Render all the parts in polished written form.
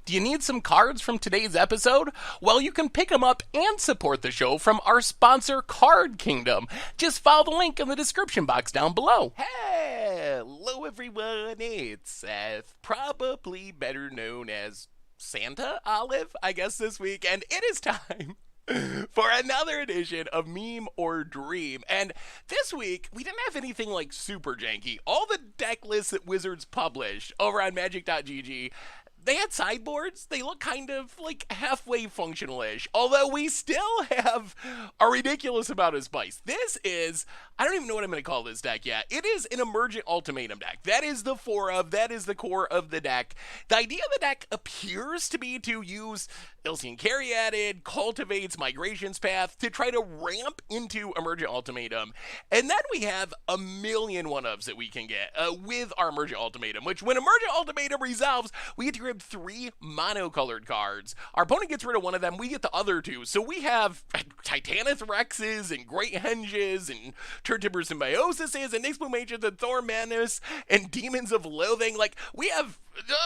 Do you need some cards from today's episode? Well, you can pick them up and support the show from our sponsor, Card Kingdom. Just follow the link in the description box down below. Hello, everyone. It's probably better known as Santa Olive, I guess, this week, and it is time for another edition of Meme or Dream. And this week, we didn't have anything like super janky. All the deck lists that Wizards published over on magic.gg, they had sideboards. They look kind of like halfway functional-ish, although we still have a ridiculous amount of spice. This is, I don't even know what I'm going to call this deck yet. It is an Emergent Ultimatum deck. That is the that is the core of the deck. The idea of the deck appears to be to use Illusion Caryatid, Cultivates, Migrations Path to try to ramp into Emergent Ultimatum. And then we have a million one-ofs that we can get with our Emergent Ultimatum, which when Emergent Ultimatum resolves, we get to grab 3 mono-colored cards. Our opponent gets rid of one of them, we get the other 2. So we have Titanith Rexes and Great Henges and Turtibber Symbiosises and Nyx Mages and Thorn Madness and Demons of Loathing. Like, we have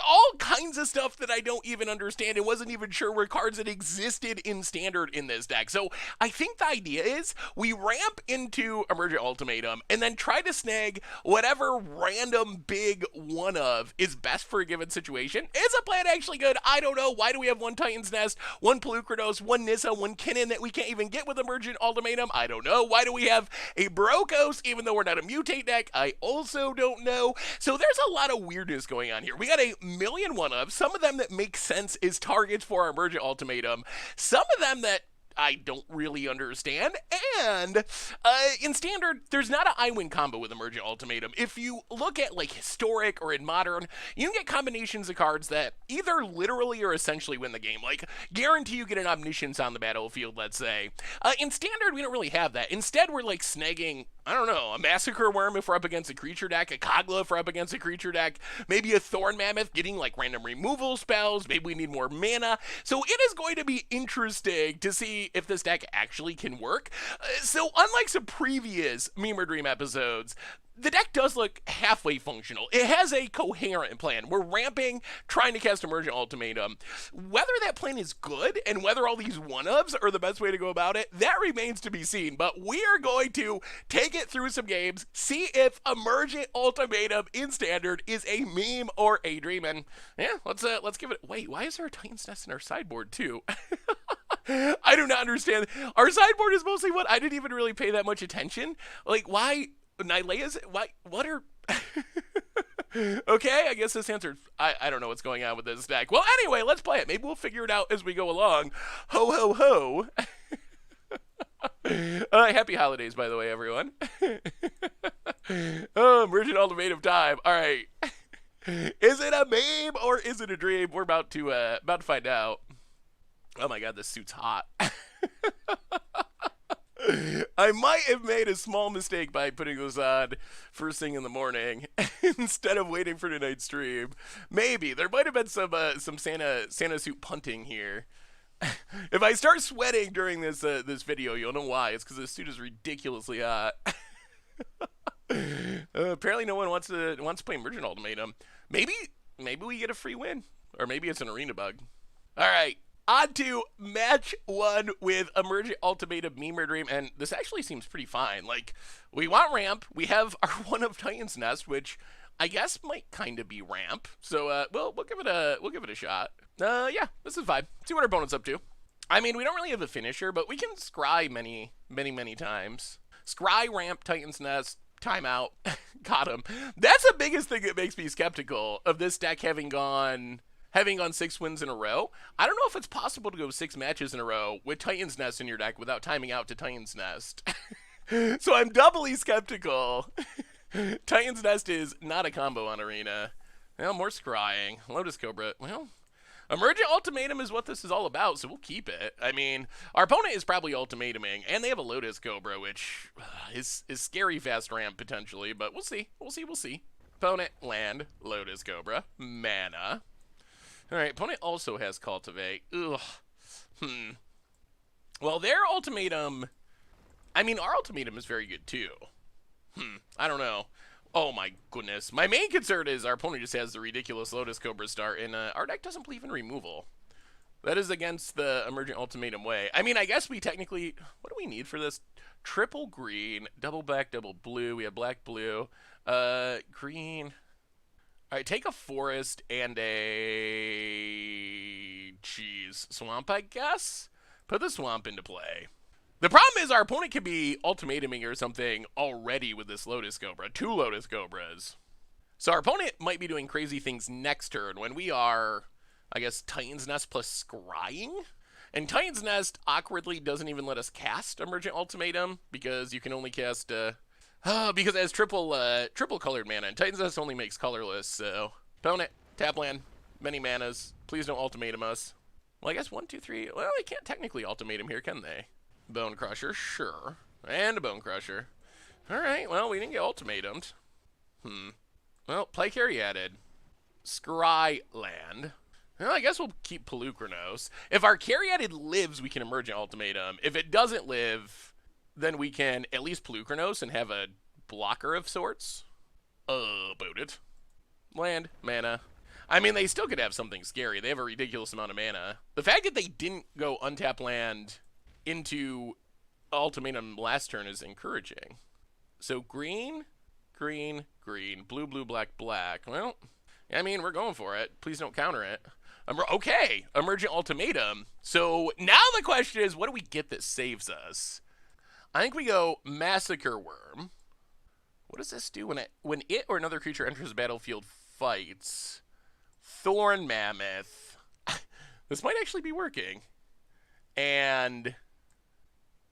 all kinds of stuff that I don't even understand and wasn't even sure were cards that existed in Standard in this deck. So I think the idea is we ramp into Emergent Ultimatum and then try to snag whatever random big one of is best for a given situation. Is a plan actually good? I don't know. Why do we have 1 Titan's Nest, 1 Pelucrados, 1 Nissa, 1 Kinnan that we can't even get with Emergent Ultimatum? I don't know. Why do we have a Brokos even though we're not a mutate deck? I also don't know. So there's a lot of weirdness going on here. We got a million one-ofs, some of them that make sense as targets for our Emergent Ultimatum, some of them that I don't really understand, and in Standard, there's not an I-win combo with Emergent Ultimatum. If you look at like Historic or in Modern, you can get combinations of cards that either literally or essentially win the game, like guarantee you get an Omniscience on the battlefield, let's say. In Standard, we don't really have that. Instead, we're like snagging, I don't know, a Massacre Worm if we're up against a creature deck, a Kogla if we're up against a creature deck, maybe a Thorn Mammoth getting like random removal spells, maybe we need more mana. So it is going to be interesting to see if this deck actually can work. So unlike some previous Meme or Dream episodes, the deck does look halfway functional. It has a coherent plan. We're ramping, trying to cast Emergent Ultimatum. Whether that plan is good and whether all these one-ofs are the best way to go about it, that remains to be seen. But we are going to take it through some games, see if Emergent Ultimatum in Standard is a meme or a dream. And yeah, let's give it. Wait, why is there a Titan's Nest in our sideboard too? I do not understand. Our sideboard is mostly what? I didn't even really pay that much attention. Like, why? Nylea's? Why? What are... Okay, I guess this answered... I don't know what's going on with this deck. Well, anyway, let's play it. Maybe we'll figure it out as we go along. Ho, ho, ho. Happy holidays, by the way, everyone. Oh, Emergent Ultimatum time. All right. Is it a meme or is it a dream? We're about to find out. Oh my god, this suit's hot. I might have made a small mistake by putting this on first thing in the morning instead of waiting for tonight's stream. Maybe. There might have been some Santa suit punting here. If I start sweating during this video, you'll know why. It's because this suit is ridiculously hot. Apparently no one wants to play Emergent Ultimatum. Maybe we get a free win. Or maybe it's an arena bug. Alright. On to match 1 with Emergent Ultimatum Meme or Dream, and this actually seems pretty fine. Like, we want ramp, we have our one of Titan's Nest, which I guess might kind of be ramp. So we'll give it a shot. Yeah, this is fine. See what our opponent's up to. I mean, we don't really have a finisher, but we can scry many times. Scry, ramp, Titan's Nest, timeout, got him. That's the biggest thing that makes me skeptical of this deck having gone 6 wins in a row. I don't know if it's possible to go 6 matches in a row with Titan's Nest in your deck without timing out to Titan's Nest. So I'm doubly skeptical. Titan's Nest is not a combo on Arena. Well, more scrying. Lotus Cobra. Well, Emergent Ultimatum is what this is all about, so we'll keep it. I mean, our opponent is probably ultimatuming, and they have a Lotus Cobra, which is scary fast ramp potentially, but we'll see. We'll see. Opponent, land, Lotus Cobra, mana. Alright, opponent also has Cultivate. Ugh. Well, their ultimatum... I mean, our ultimatum is very good, too. I don't know. Oh my goodness. My main concern is our opponent just has the ridiculous Lotus Cobra start, and our deck doesn't believe in removal. That is against the Emergent Ultimatum way. I mean, I guess we technically... What do we need for this? Triple green, double black, double blue. We have black, blue. Green. Alright, take a forest and a... swamp, I guess? Put the swamp into play. The problem is our opponent could be ultimatuming or something already with this Lotus Cobra. 2 Lotus Cobras. So our opponent might be doing crazy things next turn when we are... I guess Titan's Nest plus scrying? And Titan's Nest awkwardly doesn't even let us cast Emergent Ultimatum because you can only cast, because it has triple colored mana, and Titan's Nest only makes colorless, so. Opponent, tap land, many manas, please don't ultimatum us. Well, I guess 1, 2, 3, well, they can't technically ultimatum here, can they? Bone Crusher, sure. And a Bone Crusher. Alright, well, we didn't get ultimatumed. Well, play carry added. Scry land. Well, I guess we'll keep Pelucranos. If our Caryatid lives, we can Emergent Ultimatum. If it doesn't live, then we can at least Pelucranos and have a blocker of sorts. About it. Land, mana. I mean, they still could have something scary. They have a ridiculous amount of mana. The fact that they didn't go untap land into Ultimatum last turn is encouraging. So green, green, green, blue, blue, black, black. Well, I mean, we're going for it. Please don't counter it. Okay, Emergent Ultimatum. So now the question is, what do we get that saves us? I think we go Massacre Worm. What does this do when it or another creature enters the battlefield fights? Thorn Mammoth. This might actually be working. And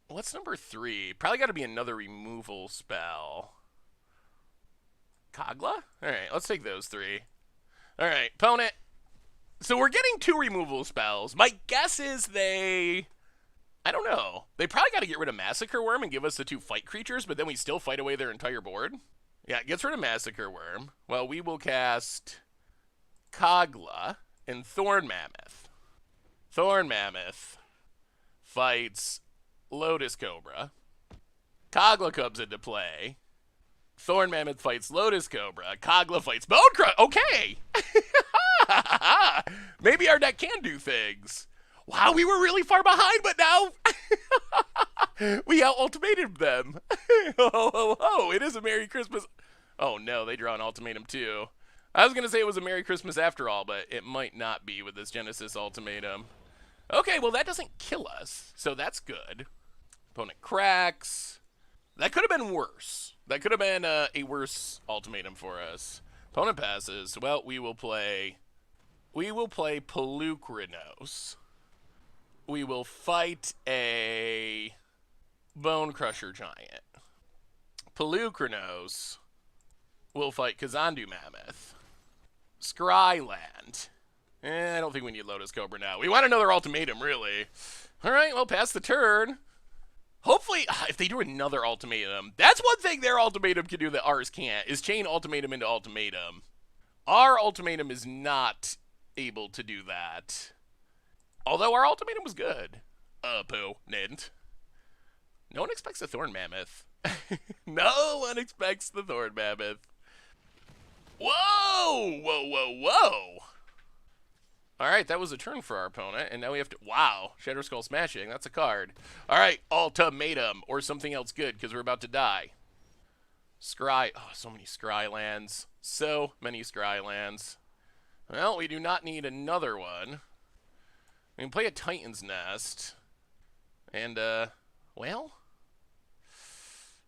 what's number 3? Probably got to be another removal spell. Kogla? All right, let's take those 3. All right, opponent. So we're getting 2 removal spells. My guess is they... I don't know. They probably got to get rid of Massacre Worm and give us the 2 fight creatures, but then we still fight away their entire board. Yeah, it gets rid of Massacre Worm. Well, we will cast Kogla and Thorn Mammoth. Thorn Mammoth fights Lotus Cobra. Kogla comes into play. Thorn Mammoth fights Lotus Cobra. Kogla fights Bone Crusher. Okay! Maybe our deck can do things. Wow, we were really far behind, but now we out-ultimated them. Oh, it is a Merry Christmas. Oh no, they draw an ultimatum too. I was going to say it was a Merry Christmas after all, but it might not be with this Genesis ultimatum. Okay, well that doesn't kill us, so that's good. Opponent cracks. That could have been worse. That could have been a worse ultimatum for us. Opponent passes. Well, we will play Pelucranos. We will fight a Bone Crusher Giant. Pelucranos will fight Kazandu Mammoth. Scryland. I don't think we need Lotus Cobra now. We want another ultimatum, really. All right, well, pass the turn. Hopefully, if they do another ultimatum, that's one thing their ultimatum can do that ours can't, is chain ultimatum into ultimatum. Our ultimatum is not able to do that. Although our ultimatum was good. Opponent. No one expects the Thorn Mammoth. No one expects the Thorn Mammoth. Whoa! Whoa, whoa, whoa! Alright, that was a turn for our opponent, and now we have to... Wow, Shadow Skull Smashing, that's a card. Alright, Ultimatum, or something else good, because we're about to die. Scry... Oh, so many Scry lands. So many Scry lands. Well, we do not need another one. We can play a Titan's Nest. And, well...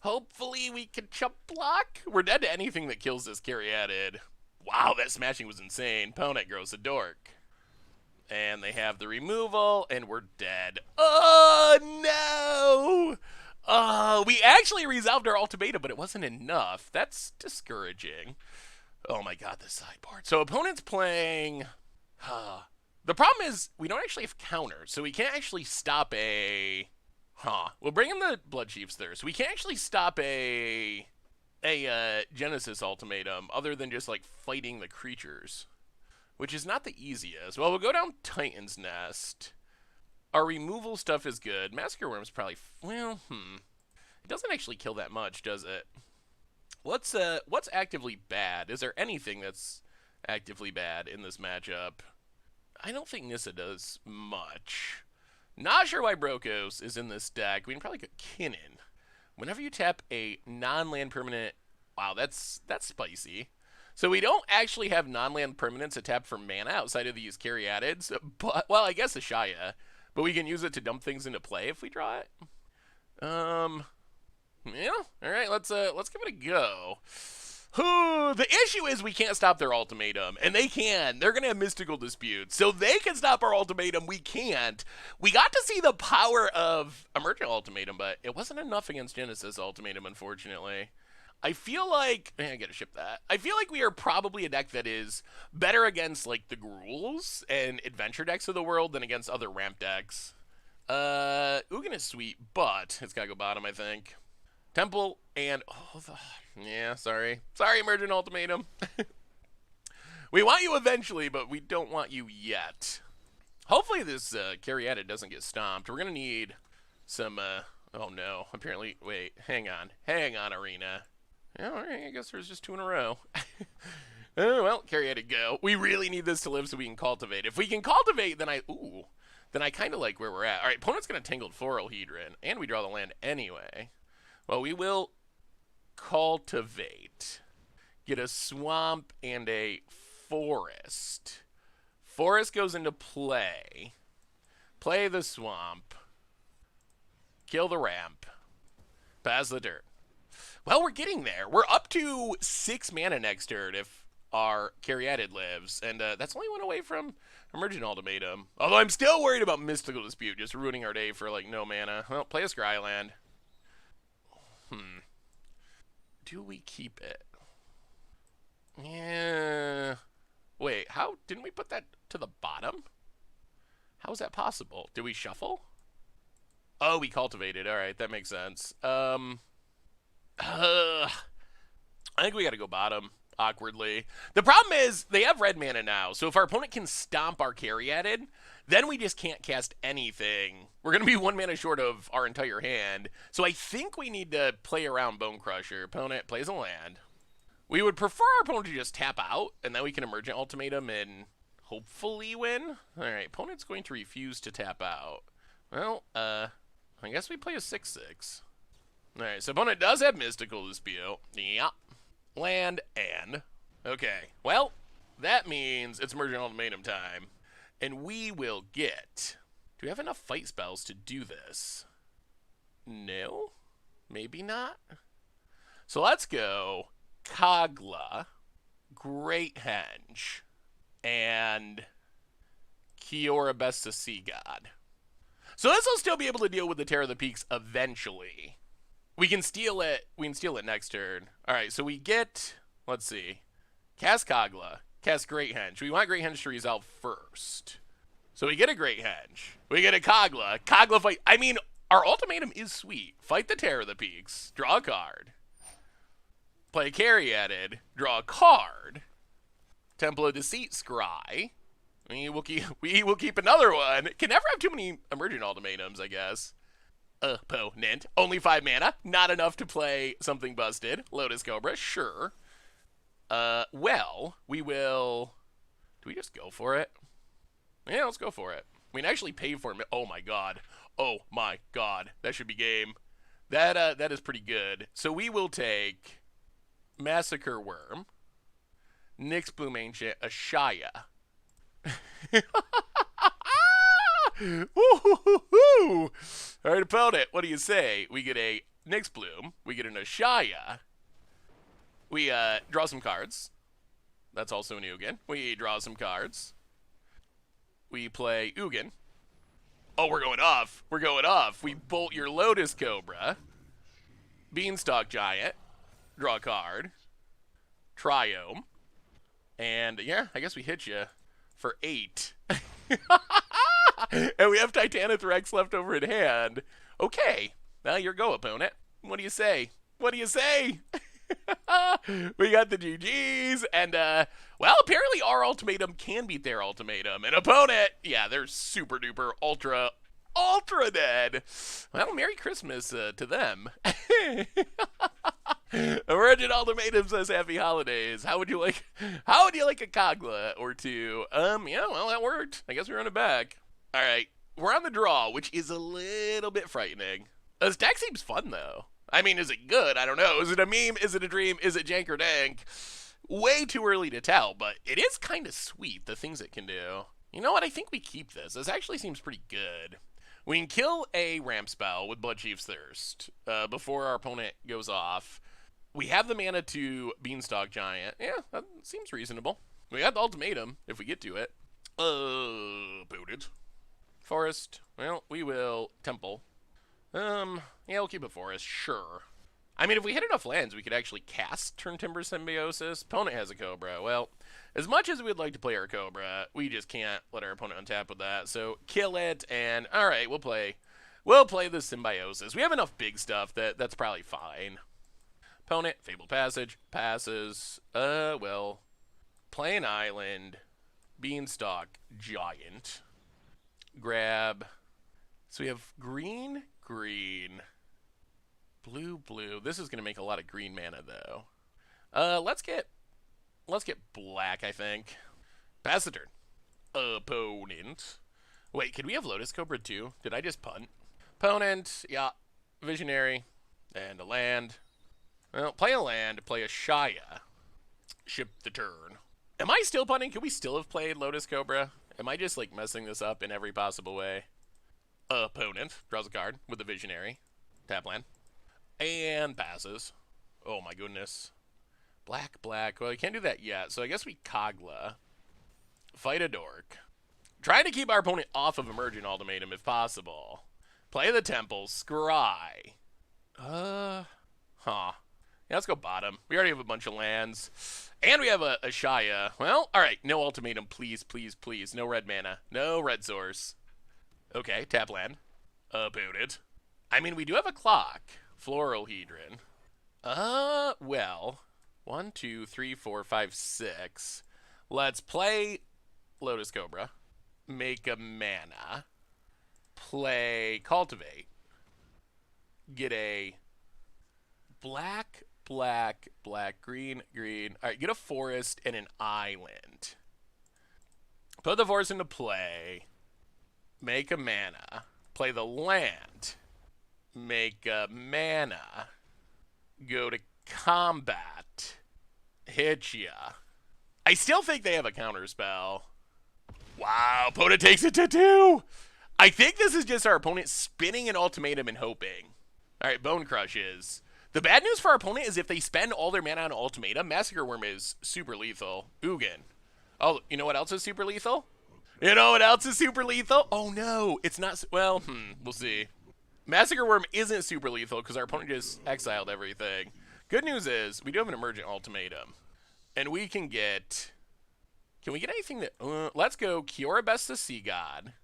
hopefully we can chump block. We're dead to anything that kills this Caryatid. Wow, that smashing was insane. Opponent grows a dork. And they have the removal, and we're dead. Oh, no! We actually resolved our ultimatum, but it wasn't enough. That's discouraging. Oh my god, the sideboard. So opponent's playing... The problem is, we don't actually have counters, so we can't actually stop a... We'll bring in the Blood Chief's Thirst. We can't actually stop a Genesis ultimatum, other than just, like, fighting the creatures. Which is not the easiest. Well, we'll go down Titan's Nest. Our removal stuff is good. Massacre Worm's probably... Well, It doesn't actually kill that much, does it? What's actively bad? Is there anything that's actively bad in this matchup? I don't think Nissa does much. Not sure why Brokos is in this deck. We can probably get Kinnan. Whenever you tap a non-land permanent, wow, that's spicy. So we don't actually have non-land permanents to tap for mana outside of these Caryatids, but well, I guess Ashaya, but we can use it to dump things into play if we draw it. Yeah. All right, let's give it a go. The issue is we can't stop their ultimatum, and they can. They're going to have mystical disputes, so they can stop our ultimatum. We can't. We got to see the power of Emergent Ultimatum, but it wasn't enough against Genesis Ultimatum, unfortunately. I feel like I gotta ship that. I feel like we are probably a deck that is better against like the Gruuls and adventure decks of the world than against other ramp decks. Ugin is sweet, but it's gotta go bottom, I think. Temple and yeah, sorry, Emergent Ultimatum. We want you eventually, but we don't want you yet. Hopefully this Caryatid doesn't get stomped. We're gonna need some. Oh no! Apparently, wait. Hang on, Arena. Yeah, all right, I guess there's just 2 in a row. Oh, well, Caryatid go. We really need this to live so we can cultivate. If we can cultivate, then I kind of like where we're at. All right, opponent's gonna Tangled Hedron, and we draw the land anyway. Well, we will cultivate. Get a swamp and a forest. Forest goes into play. Play the swamp. Kill the ramp. Pass the dirt. Well, we're getting there. We're up to 6 mana next turn if our Caryatid lives, and that's only one away from Emergent Ultimatum. Although I'm still worried about Mystical Dispute, just ruining our day for, like, no mana. Well, play a Scryland. Do we keep it? Yeah. Wait, how? Didn't we put that to the bottom? How is that possible? Did we shuffle? Oh, we cultivated. All right, that makes sense. I think we got to go bottom, awkwardly. The problem is, they have red mana now, so if our opponent can stomp our Caryatid, then we just can't cast anything. We're going to be 1 mana short of our entire hand, so I think we need to play around Bone Crusher. Opponent plays a land. We would prefer our opponent to just tap out, and then we can Emergent Ultimatum and hopefully win. All right, opponent's going to refuse to tap out. Well, I guess we play a 6/6. Alright, so opponent does have Mystical Dispute. Yeah. Land and. Okay. Well, that means it's Emergent Ultimatum time. And we will get. Do we have enough fight spells to do this? No? Maybe not? So let's go Kogla, Great Henge, and Kiora Best to Sea God. So this will still be able to deal with the Terror of the Peaks eventually. We can steal it. We can steal it next turn. All right, so we get, let's see, cast Kogla, cast Great Henge. We want Great Henge to resolve first. So we get a Great Henge. We get a Kogla. Kogla fight. I mean, our ultimatum is sweet. Fight the Terror of the Peaks. Draw a card. Play a Caryatid. Draw a card. Temple of Deceit Scry. We will keep another one. Can never have too many Emergent Ultimatums, I guess. Opponent. Only 5 mana. Not enough to play something busted. Lotus Cobra. Sure. Well, we will. Do we just go for it? Yeah, let's go for it. We can actually pay for it. Oh my god. Oh my god. That should be game. That is pretty good. So we will take Massacre Worm, Nyx Bloom Ancient, Ashaya. Woo-hoo-hoo-hoo. All right, opponent, what do you say? We get a Nyx Bloom. We get an Ashaya. We draw some cards. That's also an Ugin. We draw some cards. We play Ugin. Oh, we're going off. We're going off. We bolt your Lotus Cobra. Beanstalk Giant. Draw a card. Triome. And, yeah, I guess we hit you for 8. And we have Titanith Rex left over in hand. Okay. Now your go, opponent. What do you say? What do you say? We got the GGs. And, well, apparently our ultimatum can beat their ultimatum. And opponent, yeah, they're super duper ultra dead. Well, Merry Christmas to them. Emergent Ultimatum says happy holidays. How would you like a Kogla or two? Yeah, well, that worked. I guess we're on it back. All right, we're on the draw, which is a little bit frightening. This deck seems fun, though. I mean, is it good? I don't know. Is it a meme? Is it a dream? Is it jank or dank? Way too early to tell, but it is kind of sweet, the things it can do. You know what? I think we keep this. This actually seems pretty good. We can kill a ramp spell with Bloodchief's Thirst before our opponent goes off. We have the mana to Beanstalk Giant. Yeah, that seems reasonable. We got the Ultimatum, if we get to it. Booted. Forest. Well, we will Temple. Yeah, we'll keep it Forest, sure. I mean, if we hit enough lands, we could actually cast Turn Timber Symbiosis. Opponent has a Cobra. Well, as much as we'd like to play our Cobra, we just can't let our opponent untap with that. So kill it, and all right, we'll play the Symbiosis. We have enough big stuff that's probably fine. Opponent, Fabled Passage, passes. Well, play an island, Beanstalk Giant, grab. So we have green, green. Blue. This is going to make a lot of green mana, though. Let's get black, I think. Pass the turn. Opponent. Wait, could we have Lotus Cobra, too? Did I just punt? Opponent, yeah. Visionary. And a land. Well, play a land, play a Shaya. Ship the turn. Am I still punting? Could we still have played Lotus Cobra? Am I just, like, messing this up in every possible way? Opponent draws a card with the Visionary. Tap land. And passes. Oh my goodness. Black. Well, we can't do that yet, so I guess we Kogla. Fight a Dork. Trying to keep our opponent off of Emergent Ultimatum if possible. Play the Temple. Scry. Yeah, let's go bottom. We already have a bunch of lands. And we have a Shaya. Well, alright. No Ultimatum, please. No red mana. No red source. Okay, tap land. Booted. I mean, we do have a clock. Floral Hedron. Well. 1, 2, 3, 4, 5, 6. Let's play Lotus Cobra. Make a mana. Play Cultivate. Get a black, green. Alright, get a forest and an island. Put the forest into play. Make a mana. Play the land. Make a mana. Go to combat. Hit ya. I still think they have a counter spell. Wow, opponent takes it to 2. I think this is just our opponent spinning an ultimatum and hoping. Alright, Bone Crushes. The bad news for our opponent is if they spend all their mana on ultimatum, Massacre Worm is super lethal. Ugin. Oh, you know what else is super lethal? You know what else is super lethal? Oh no, it's not. Well, we'll see. Massacre Worm isn't super lethal because our opponent just exiled everything. Good news is we do have an Emergent Ultimatum. And we can get... Can we get anything that... let's go Ikoria Best the Sea God.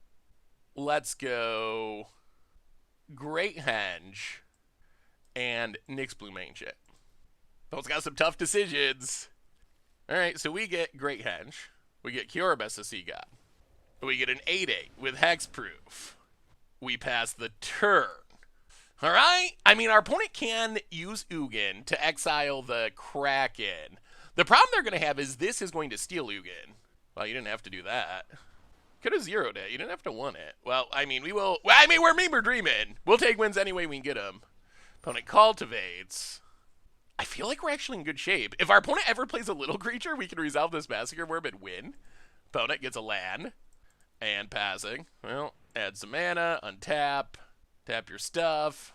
Let's go Great Henge. And Nyx Bloom Ancient. Those got some tough decisions. Alright, so we get Great Henge. We get Ikoria Best the Sea God. We get an 8/8 with Hexproof. We pass the turn. Alright? I mean, our opponent can use Ugin to exile the Kraken. The problem they're going to have is this is going to steal Ugin. Well, you didn't have to do that. Could have zeroed it. You didn't have to want it. Well, I mean, we will... Well, I mean, we're meme or dreaming. We'll take wins any way we can get them. Opponent cultivates. I feel like we're actually in good shape. If our opponent ever plays a little creature, we can resolve this Massacre Worm and win. Opponent gets a land. And passing. Well, add some mana, untap, tap your stuff.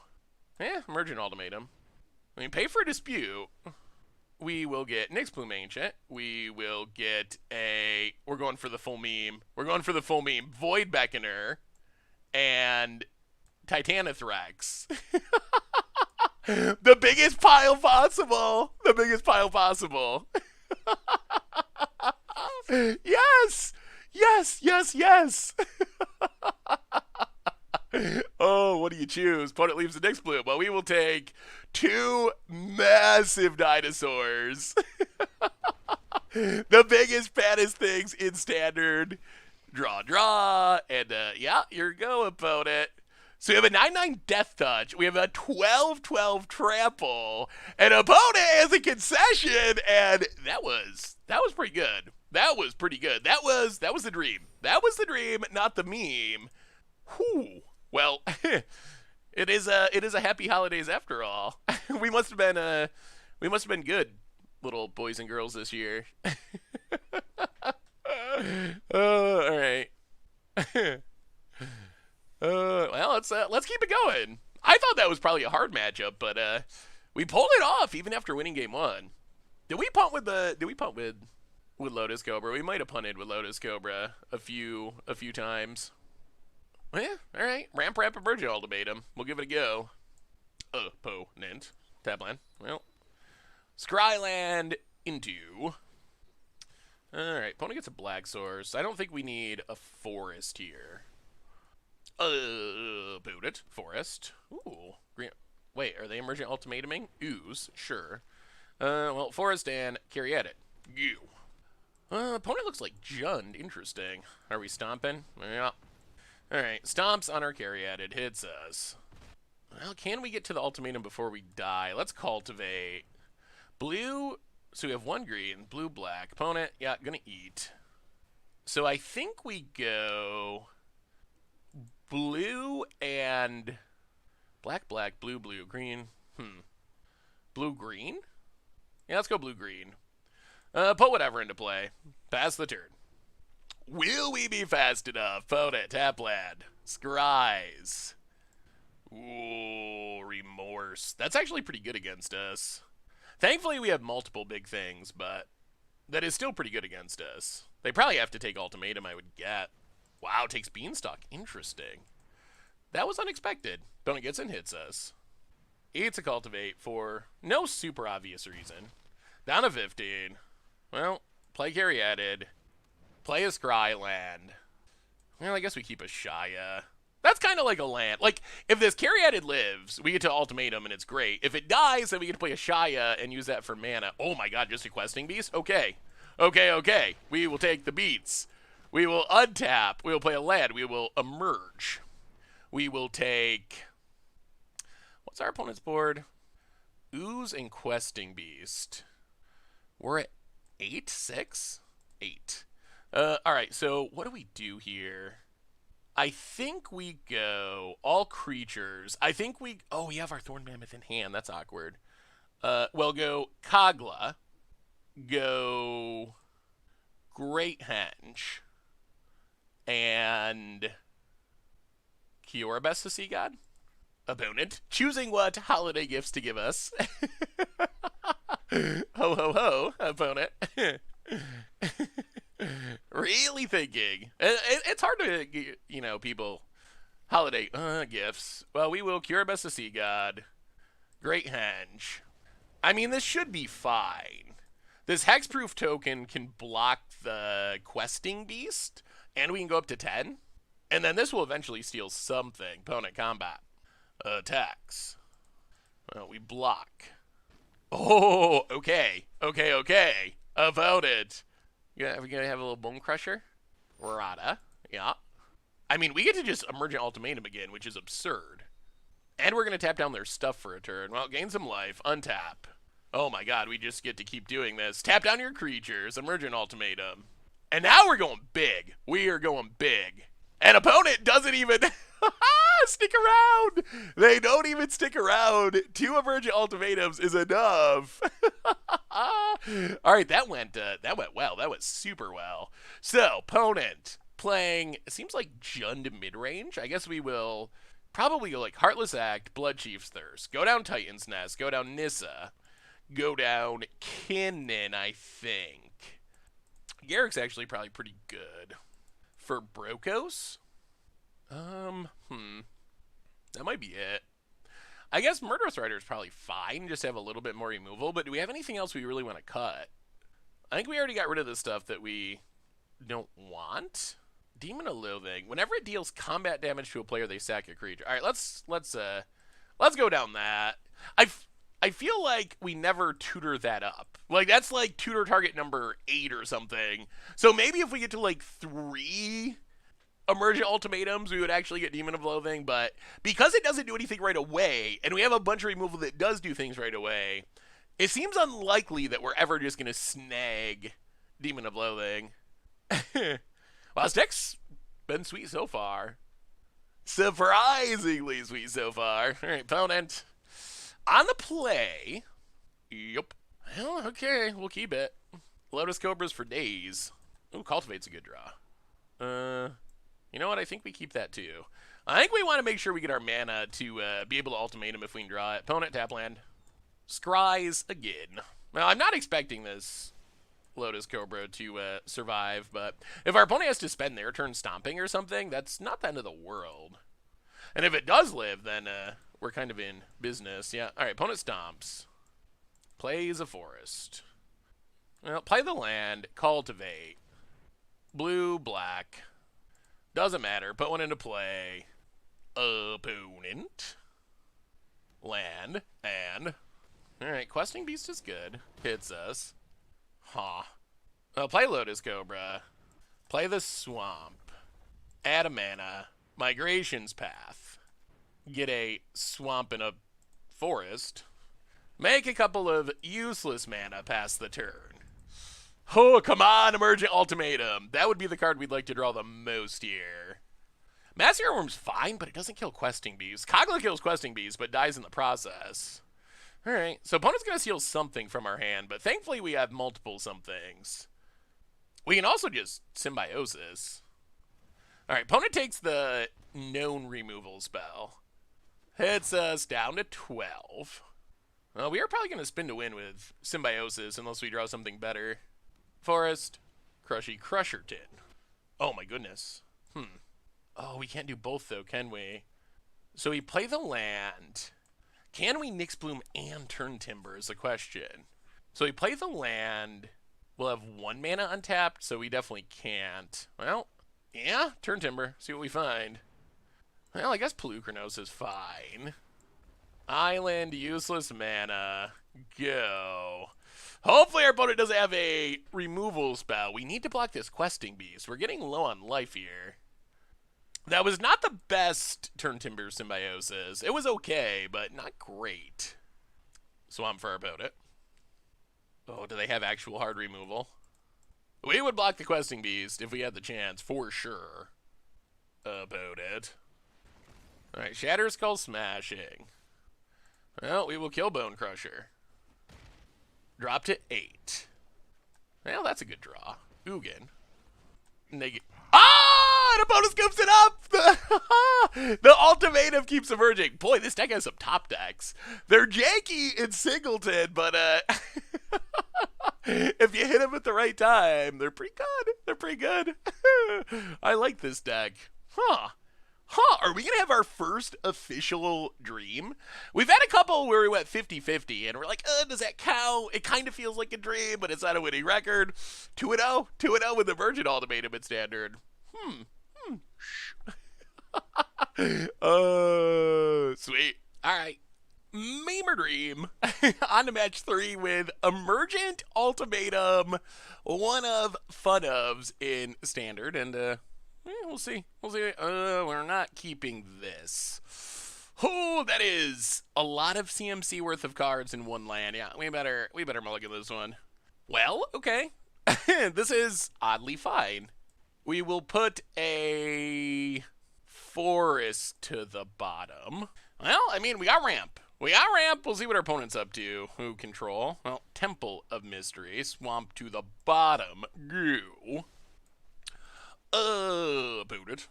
Emergent Ultimatum. I mean, pay for a dispute. We will get Nyx Bloom Ancient. We will get a... We're going for the full meme. Void Beckoner. And Titanithrex. The biggest pile possible. Yes! Yes! Oh, what do you choose? Opponent leaves the Nyx Bloom. Well, we will take 2 massive dinosaurs. The biggest, fattest things in Standard. Draw. And, yeah, here you go, opponent. So we have a 9/9 Death Touch. We have a 12/12 Trample. An opponent has a concession, and that was pretty good. That was pretty good. That was the dream. That was the dream, not the meme. Whew. Well, it is a happy holidays after all. we must have been good, little boys and girls this year. All right. Well, let's keep it going. I thought that was probably a hard matchup, but we pulled it off even after winning game one. Did we punt with Lotus Cobra? We might have punted with Lotus Cobra a few times. Well, yeah, all right. Ramp Emergent Ultimatum. We'll give it a go. Opponent. Tap land. Well, Scryland into. All right. Opponent gets a black source. I don't think we need a forest here. Boot it. Forest. Ooh. Green. Wait, are they Emergent Ultimatuming? Ooze. Sure. Well, forest and carry at it. You. Opponent looks like Jund. Interesting. Are we stomping? Yeah. Alright, stomps on our carry at it. Hits us. Well, can we get to the ultimatum before we die? Let's cultivate. Blue. So we have one green. Blue, black. Opponent. Yeah, gonna eat. So I think we go blue and black, blue, green. Blue, green? Yeah, let's go blue, green. Put whatever into play. Pass the turn. Will we be fast enough? Opponent, tap land. Scries. Ooh, remorse. That's actually pretty good against us. Thankfully, we have multiple big things, but that is still pretty good against us. They probably have to take ultimatum, I would get. Wow, takes beanstalk. Interesting. That was unexpected. Opponent gets and hits us. Eats a cultivate for no super obvious reason. Down to 15. Well, play carry added. Play a scry land. Well, I guess we keep a Shaya. That's kind of like a land. Like, if this carry added lives, we get to ultimatum and it's great. If it dies, then we get to play a Shaya and use that for mana. Oh my god, just a questing beast? Okay. Okay. We will take the beats. We will untap. We will play a land. We will emerge. We will take... What's our opponent's board? Ooze and questing beast. We're at 8, 6? 8. Alright, so what do we do here? I think we go all creatures. I think we... Oh, we have our Thorn Mammoth in hand. That's awkward. We'll go Kagla. Go Great Henge. And Kiora Best to See God? Opponent. Choosing what holiday gifts to give us. Ho, ho, ho, opponent. Really thinking. It's hard to, people, holiday gifts. Well, we will Cure Best to See God. Great Henge. I mean, this should be fine. This hexproof token can block the questing beast, and we can go up to 10. And then this will eventually steal something. Opponent combat. Attacks. Well, we block. Oh, okay. About it. Yeah, are we gonna have a little Bone Crusher? Rada. Yeah. I mean, we get to just Emergent Ultimatum again, which is absurd. And we're gonna tap down their stuff for a turn. Well, gain some life. Untap. Oh my god, we just get to keep doing this. Tap down your creatures. Emergent Ultimatum. And now we're going big. We are going big. And opponent doesn't even stick around. They don't even stick around. 2 Emergent Ultimatums is enough. All right, that went well. That went super well. So, opponent playing, it seems like Jund mid-range. I guess we will probably go like Heartless Act, Blood Chief's Thirst. Go down Titan's Nest. Go down Nissa. Go down Kinnan, I think. Garrick's actually probably pretty good. For Brokos? That might be it. I guess Murderous Rider is probably fine, just to have a little bit more removal, but do we have anything else we really want to cut? I think we already got rid of the stuff that we don't want. Demon of Loathing. Whenever it deals combat damage to a player, they sack a creature. All right, let's go down that. I feel like we never tutor that up. Like, that's like tutor target number 8 or something. So maybe if we get to like 3, Emergent Ultimatums, we would actually get Demon of Loathing, but because it doesn't do anything right away, and we have a bunch of removal that does do things right away, it seems unlikely that we're ever just going to snag Demon of Loathing. Well, this deck's been sweet so far. Surprisingly sweet so far. All right, opponent. On the play. Yup. Well, okay, we'll keep it. Lotus Cobras for days. Ooh, Cultivate's a good draw. You know what? I think we keep that too. I think we want to make sure we get our mana to be able to Ultimatum if we can draw it. Opponent, tap land. Scries again. Now, I'm not expecting this Lotus Cobra to survive, but if our opponent has to spend their turn stomping or something, that's not the end of the world. And if it does live, then we're kind of in business. Yeah. All right, opponent stomps. Plays a forest. Well, play the land. Cultivate. Blue, black. Doesn't matter. Put one into play. Opponent. Land. And. Alright, Questing Beast is good. Hits us. Huh. Play Lotus Cobra. Play the Swamp. Add a mana. Migration's Path. Get a Swamp and a Forest. Make a couple of useless mana pass the turn. Oh, come on, Emergent Ultimatum. That would be the card we'd like to draw the most here. Mass Earworm's fine, but it doesn't kill Questing Beast. Kogla kills Questing Beast, but dies in the process. Alright, so opponent's going to steal something from our hand, but thankfully we have multiple somethings. We can also just Symbiosis. Alright, opponent takes the known removal spell. Hits us down to 12. Well, we are probably going to spin to win with Symbiosis unless we draw something better. Forest, Crushy Crusherton. Oh my goodness. Oh, we can't do both though, can we? So we play the land. Can we Nyx Bloom and Turn Timber is the question. So we play the land. We'll have 1 mana untapped, so we definitely can't. Well, yeah, Turn Timber. See what we find. Well, I guess Pelucranos is fine. Island, useless mana. Go. Hopefully our opponent doesn't have a removal spell. We need to block this Questing Beast. We're getting low on life here. That was not the best Turn Timber Symbiosis. It was okay, but not great. Swamp for our opponent. Oh, do they have actual hard removal? We would block the Questing Beast if we had the chance, for sure. Opponent. Alright, Shatter Skull Smashing. Well, we will kill Bone Crusher. Drop to 8. Well, that's a good draw. Ugin. Negative. Ah! An opponent scoops it up! The Ultimatum keeps emerging. Boy, this deck has some top decks. They're janky in Singleton, but if you hit them at the right time, they're pretty good. They're pretty good. I like this deck. Are we going to have our first official dream? We've had a couple where we went 50-50, and we're like, does that count? It kind of feels like a dream, but it's not a winning record. 2-0. 2-0 with Emergent Ultimatum at Standard. Sweet. All right. Meme or Dream. On to match 3 with Emergent Ultimatum. One of fun ofs in Standard, and we'll see. We'll see. We're not keeping this. Oh, that is a lot of CMC worth of cards in one land. Yeah, we better mulligan this one. Well, okay. This is oddly fine. We will put a forest to the bottom. Well, I mean, we got ramp. We got ramp. We'll see what our opponent's up to. Who control? Well, Temple of Mystery. Swamp to the bottom. Goo. Booted.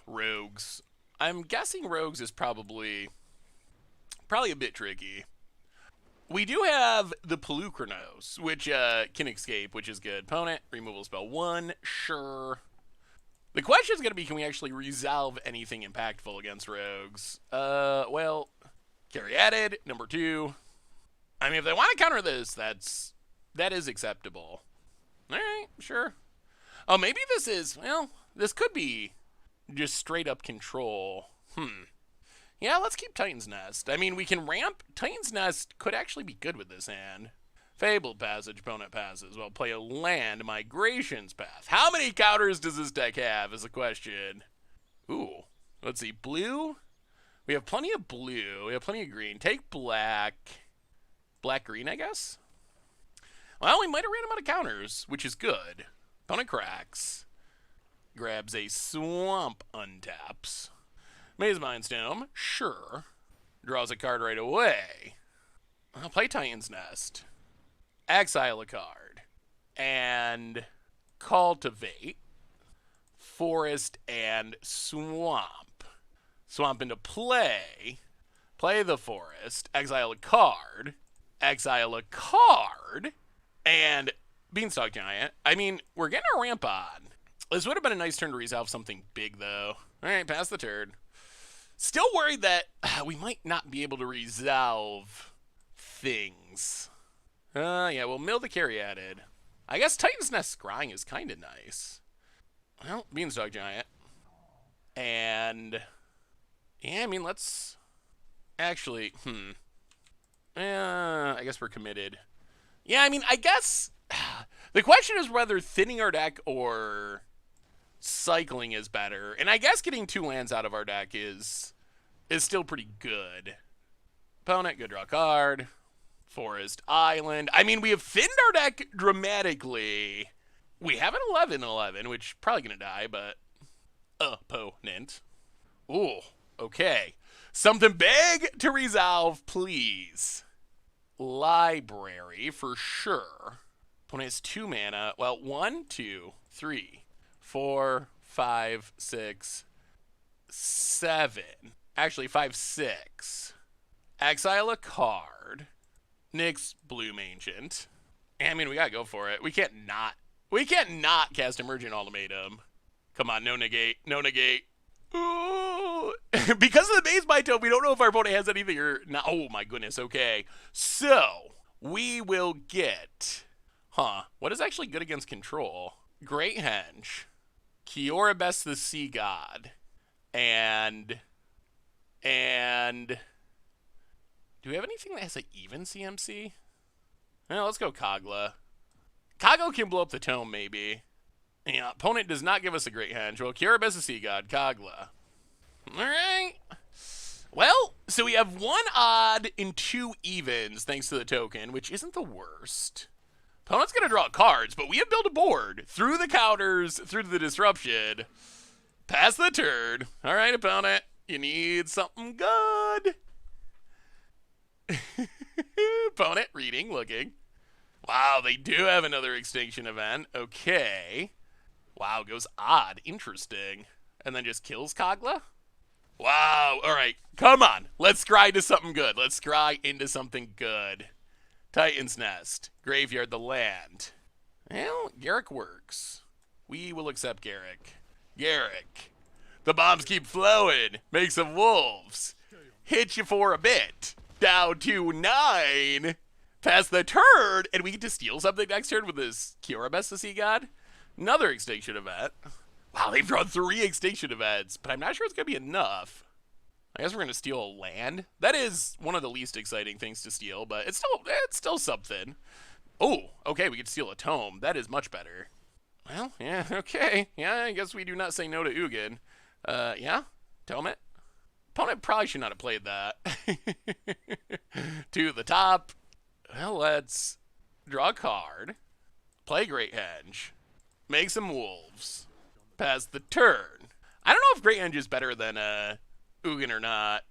Rogues. I'm guessing Rogues is probably a bit tricky. We do have the Pelucranos, which can escape, which is good. Opponent, removal spell 1, sure. The question is going to be, can we actually resolve anything impactful against Rogues? Well, carry added, number 2. I mean, if they want to counter this, that is acceptable. Alright, sure. Oh, maybe this is, well, this could be just straight up control. Yeah, let's keep Titan's Nest. I mean, we can ramp. Titan's Nest could actually be good with this hand. Fabled Passage, opponent passes. Well, play a land, Migrations Path. How many counters does this deck have is the question. Ooh, let's see, blue? We have plenty of blue, we have plenty of green. Take black. Black-green, I guess? Well, we might have ran him out of counters, which is good. Opponent cracks. Grabs a swamp, untaps. Maze Mindstone, sure. Draws a card right away. I'll play Titan's Nest. Exile a card. And cultivate. Forest and swamp. Swamp into play. Play the forest. Exile a card. Exile a card. And Beanstalk Giant. I mean, we're getting our ramp on. This would have been a nice turn to resolve something big, though. All right, pass the turn. Still worried that we might not be able to resolve things. Yeah, we'll mill the Caryatid. I guess Titan's Nest Scrying is kind of nice. Well, Beanstalk Giant. And yeah, I mean, let's actually, I guess we're committed. Yeah, I mean, I guess the question is whether thinning our deck or cycling is better. And I guess getting 2 lands out of our deck is still pretty good. Opponent, good draw card. Forest Island. I mean, we have thinned our deck dramatically. We have an 11-11, which probably going to die, but opponent. Ooh, okay. Something big to resolve, please. Library, for sure. Opponent has 2 mana. Well, 1, 2, 3, 4, 5, 6, 7. Actually, 5, 6. Exile a card. Nyx Bloom Ancient. I mean, we gotta go for it. We can't not cast Emergent Ultimatum. Come on, no negate. No negate. Ooh. Because of the base Mytome, we don't know if our opponent has anything or not. Oh my goodness, okay. So, we will get... What is actually good against control? Great Henge. Kiora Best the Sea God. And... Do we have anything that has an even CMC? Well, let's go Kogla. Kogla can blow up the tome, maybe. Yeah, opponent does not give us a Great Henge. Well, Kiora Best the Sea God, Kogla. Alright. Well, so we have 1 odd and 2 evens, thanks to the token, which isn't the worst. Opponent's going to draw cards, but we have built a board through the counters, through the disruption. Pass the turn. All right, opponent, you need something good. Opponent, reading, looking. Wow, they do have another extinction event. Okay. Wow, goes odd. Interesting. And then just kills Kogla? Wow, all right. Come on. Let's scry to something good. Let's scry into something good. Titan's Nest. Graveyard the land. Well, Garrick works. We will accept Garrick. Garrick. The bombs keep flowing. Make some wolves. Hit you for a bit. Down to 9. Pass the turn. And we get to steal something next turn with this Kiora Best the Sea God. Another extinction event. Wow, they've drawn 3 extinction events. But I'm not sure it's going to be enough. I guess we're going to steal a land. That is one of the least exciting things to steal, but it's still something. Oh, okay, we can steal a tome. That is much better. Well, yeah, okay. Yeah, I guess we do not say no to Ugin. Yeah, tome it. Opponent probably should not have played that. To the top. Well, let's draw a card. Play Great Henge. Make some wolves. Pass the turn. I don't know if Great Henge is better than Ugin or not,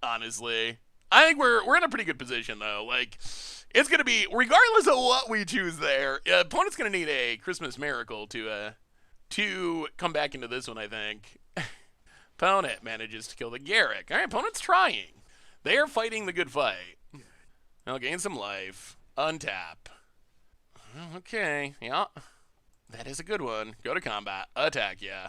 honestly. I think we're in a pretty good position, though. Like, it's going to be, regardless of what we choose there, opponent's going to need a Christmas miracle to come back into this one, I think. Opponent manages to kill the Garrick. All right, opponent's trying. They are fighting the good fight. I'll gain some life. Untap. Okay, yeah. That is a good one. Go to combat. Attack, yeah.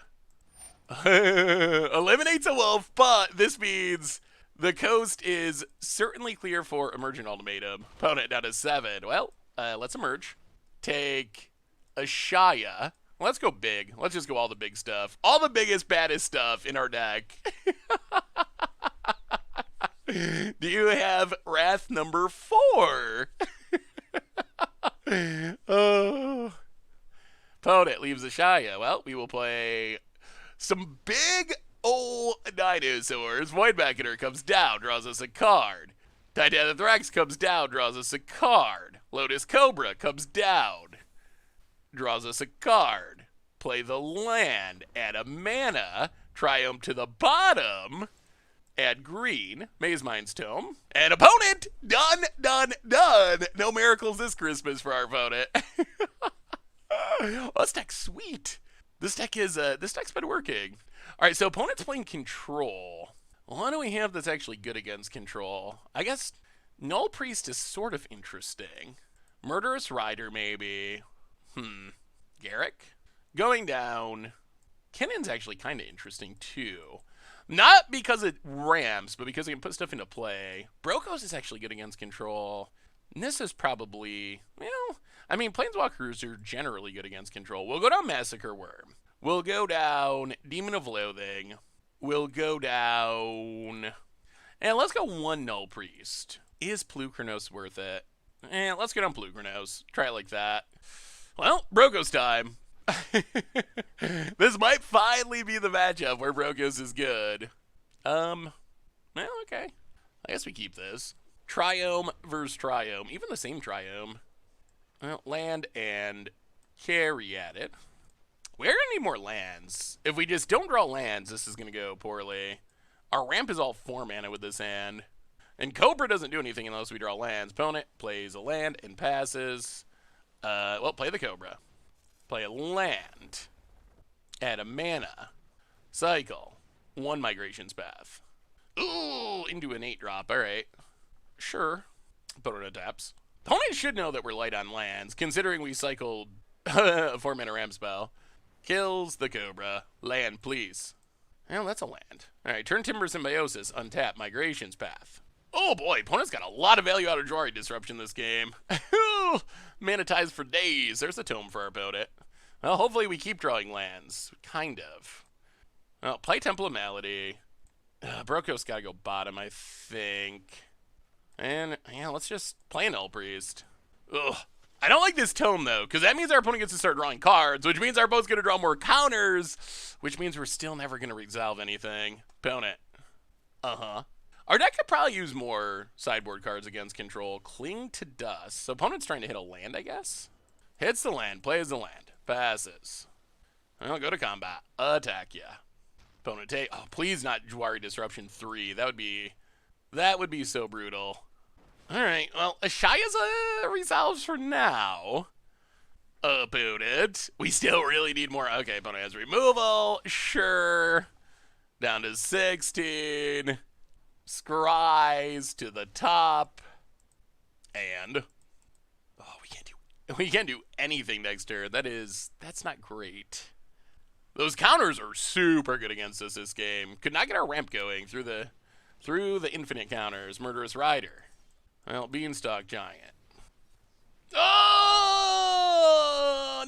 Eliminates a wolf, but this means the coast is certainly clear for Emergent Ultimatum. Opponent down to 7. Well, let's emerge. Take a Shaya. Let's go big. Let's just go all the big stuff. All the biggest, baddest stuff in our deck. Do you have Wrath number 4? Oh. Opponent leaves a Shia. Well, we will play some big old dinosaurs. Voidbacketer comes down, draws us a card. Titanothrax comes down, draws us a card. Lotus Cobra comes down, draws us a card. Play the land, add a mana, Triumph to the bottom, add green, Maze Mind's Tome, and opponent, done, done, done. No miracles this Christmas for our opponent. Oh, this deck's sweet. This deck's been working. All right, so opponent's playing control. What do we have that's actually good against control? I guess Null Priest is sort of interesting. Murderous Rider, maybe. Garrick? Going down. Kinnon's actually kind of interesting, too. Not because it ramps, but because it can put stuff into play. Brokos is actually good against control. Nissa's probably, well, I mean, Planeswalkers are generally good against control. We'll go down Massacre Worm. We'll go down Demon of Loathing. We'll go down, and let's go one Null Priest. Is Plukernos worth it? Let's go down Plukernos. Try it like that. Well, Brokos time. This might finally be the matchup where Brokos is good. Well, okay. I guess we keep this. Triome versus Triome. Even the same Triome. Well, land and carry at it. We're going to need more lands. If we just don't draw lands, this is going to go poorly. Our ramp is all 4 mana with this hand. And Cobra doesn't do anything unless we draw lands. Opponent plays a land and passes. Well, play the Cobra. Play a land. Add a mana. Cycle. 1 Migration's Path. Ooh, into an 8-drop. All right. Sure. Opponent taps. Opponent should know that we're light on lands, considering we cycled a 4-mana ramp spell. Kills the Cobra. Land, please. Well, that's a land. All right, turn Timber Symbiosis. Untap Migration's Path. Oh boy, opponent's got a lot of value out of Jwari Disruption this game. Mana ties for days. There's a tome for our opponent. Well, hopefully we keep drawing lands. Kind of. Well, play Temple of Malady. Brokos gotta go bottom, I think. And, yeah, let's just play an Null Priest. Ugh. I don't like this tome, though, because that means our opponent gets to start drawing cards, which means our opponent's going to draw more counters, which means we're still never going to resolve anything. Opponent. Our deck could probably use more sideboard cards against control. Cling to Dust. So opponent's trying to hit a land, I guess? Hits the land, plays the land, passes. Well, go to combat. Attack ya. Opponent take. Oh, please not Jwari Disruption 3. That would be so brutal. Alright, well, Ashaya's resolves for now. Opponent. We still really need more. Okay, opponent has removal. Sure. Down to 16. Scries to the top. And oh, we can't do anything next turn. That's not great. Those counters are super good against us this game. Could not get our ramp going through the infinite counters. Murderous Rider. Well, Beanstalk Giant. Oh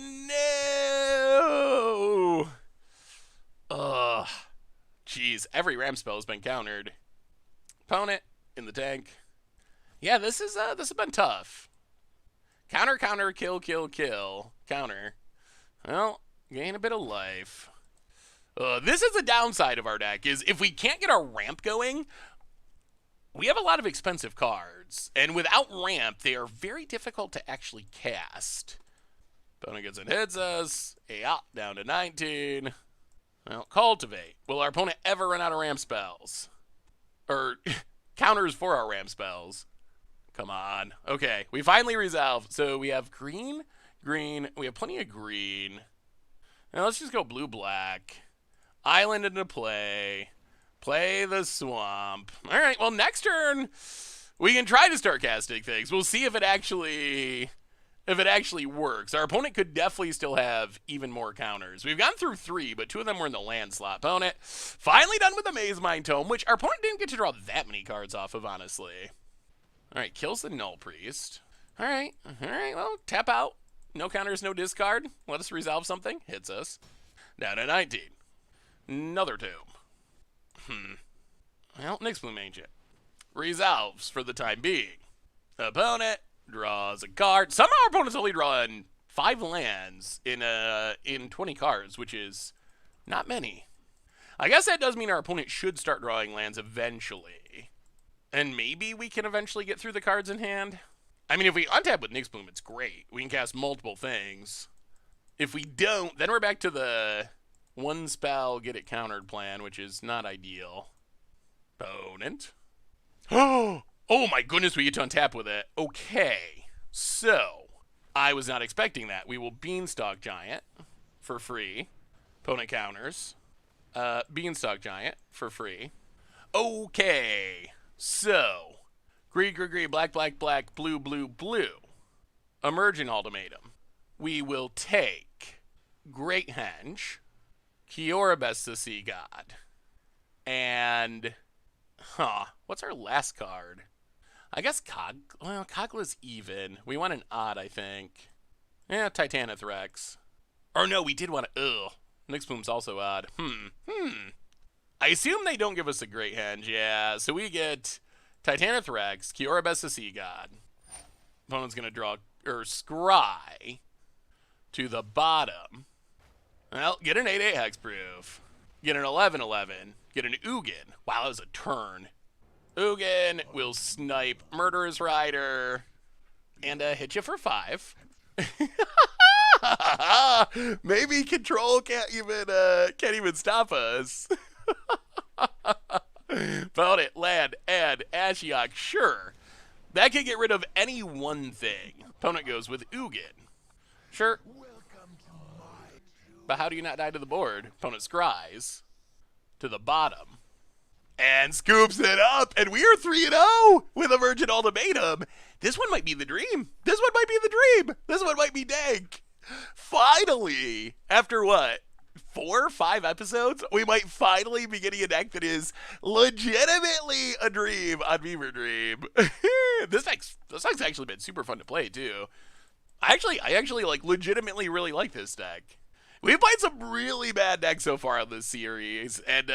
no! Ugh. Jeez, every ramp spell has been countered. Opponent in the tank. Yeah, this has been tough. Counter, counter, kill, kill, kill. Counter. Well, gain a bit of life. This is the downside of our deck, is if we can't get our ramp going, we have a lot of expensive cards. And without ramp, they are very difficult to actually cast. Opponent gets and hits us. Down to 19. Well, Cultivate. Will our opponent ever run out of ramp spells? Or counters for our ramp spells? Come on. Okay, we finally resolved. So we have green, green. We have plenty of green. Now let's just go blue-black. Island into play. Play the swamp. All right, well, next turn, we can try to start casting things. We'll see if it actually works. Our opponent could definitely still have even more counters. We've gone through 3, but 2 of them were in the land slot. Opponent finally done with the Maze Mind Tome, which our opponent didn't get to draw that many cards off of, honestly. All right, kills the Null Priest. All right, well, tap out. No counters, no discard. Let us resolve something. Hits us. Down to 19. Another tome. Well, Nyxbloom Ancient. Resolves for the time being. Opponent Draws a card. Somehow our opponent's only drawing 5 lands in 20 cards, which is not many. I guess that does mean our opponent should start drawing lands eventually. And maybe we can eventually get through the cards in hand. I mean, if we untap with Nyx Bloom, it's great. We can cast multiple things. If we don't, then we're back to the one spell, get it countered plan, which is not ideal. Opponent. Oh my goodness, we get to untap with it. Okay, so I was not expecting that. We will Beanstalk Giant for free. Opponent counters. Beanstalk Giant for free. Okay, so green, black, blue, blue. Emergent Ultimatum. We will take Great Henge, Ikoria Best the Sea God, and what's our last card? I guess Kogla's even. We want an odd, I think. Yeah, Titanithrex. Or no, we did want to. Nyx Bloom's also odd. I assume they don't give us a Great Henge, yeah. So we get Titanithrex, Ikoria Best the Sea God. Opponent's gonna draw Scry to the bottom. Well, get an 8/8 hexproof. Get an 11/11. Get an Ugin. Wow, that was a turn. Ugin will snipe Murderous Rider and hit you for 5. Maybe control can't even stop us. Opponent, land, and Ashiok, sure. That can get rid of any one thing. Opponent goes with Ugin. Sure. But how do you not die to the board? Opponent scries to the bottom and scoops it up, and we are 3-0 with Emergent Ultimatum. This one might be the dream. This one might be dank. Finally, after what, 4 or 5 episodes, we might finally be getting a deck that is legitimately a dream on Beaver Dream. This deck's actually been super fun to play too. I actually like legitimately really like this deck. We've played some really bad decks so far on this series, and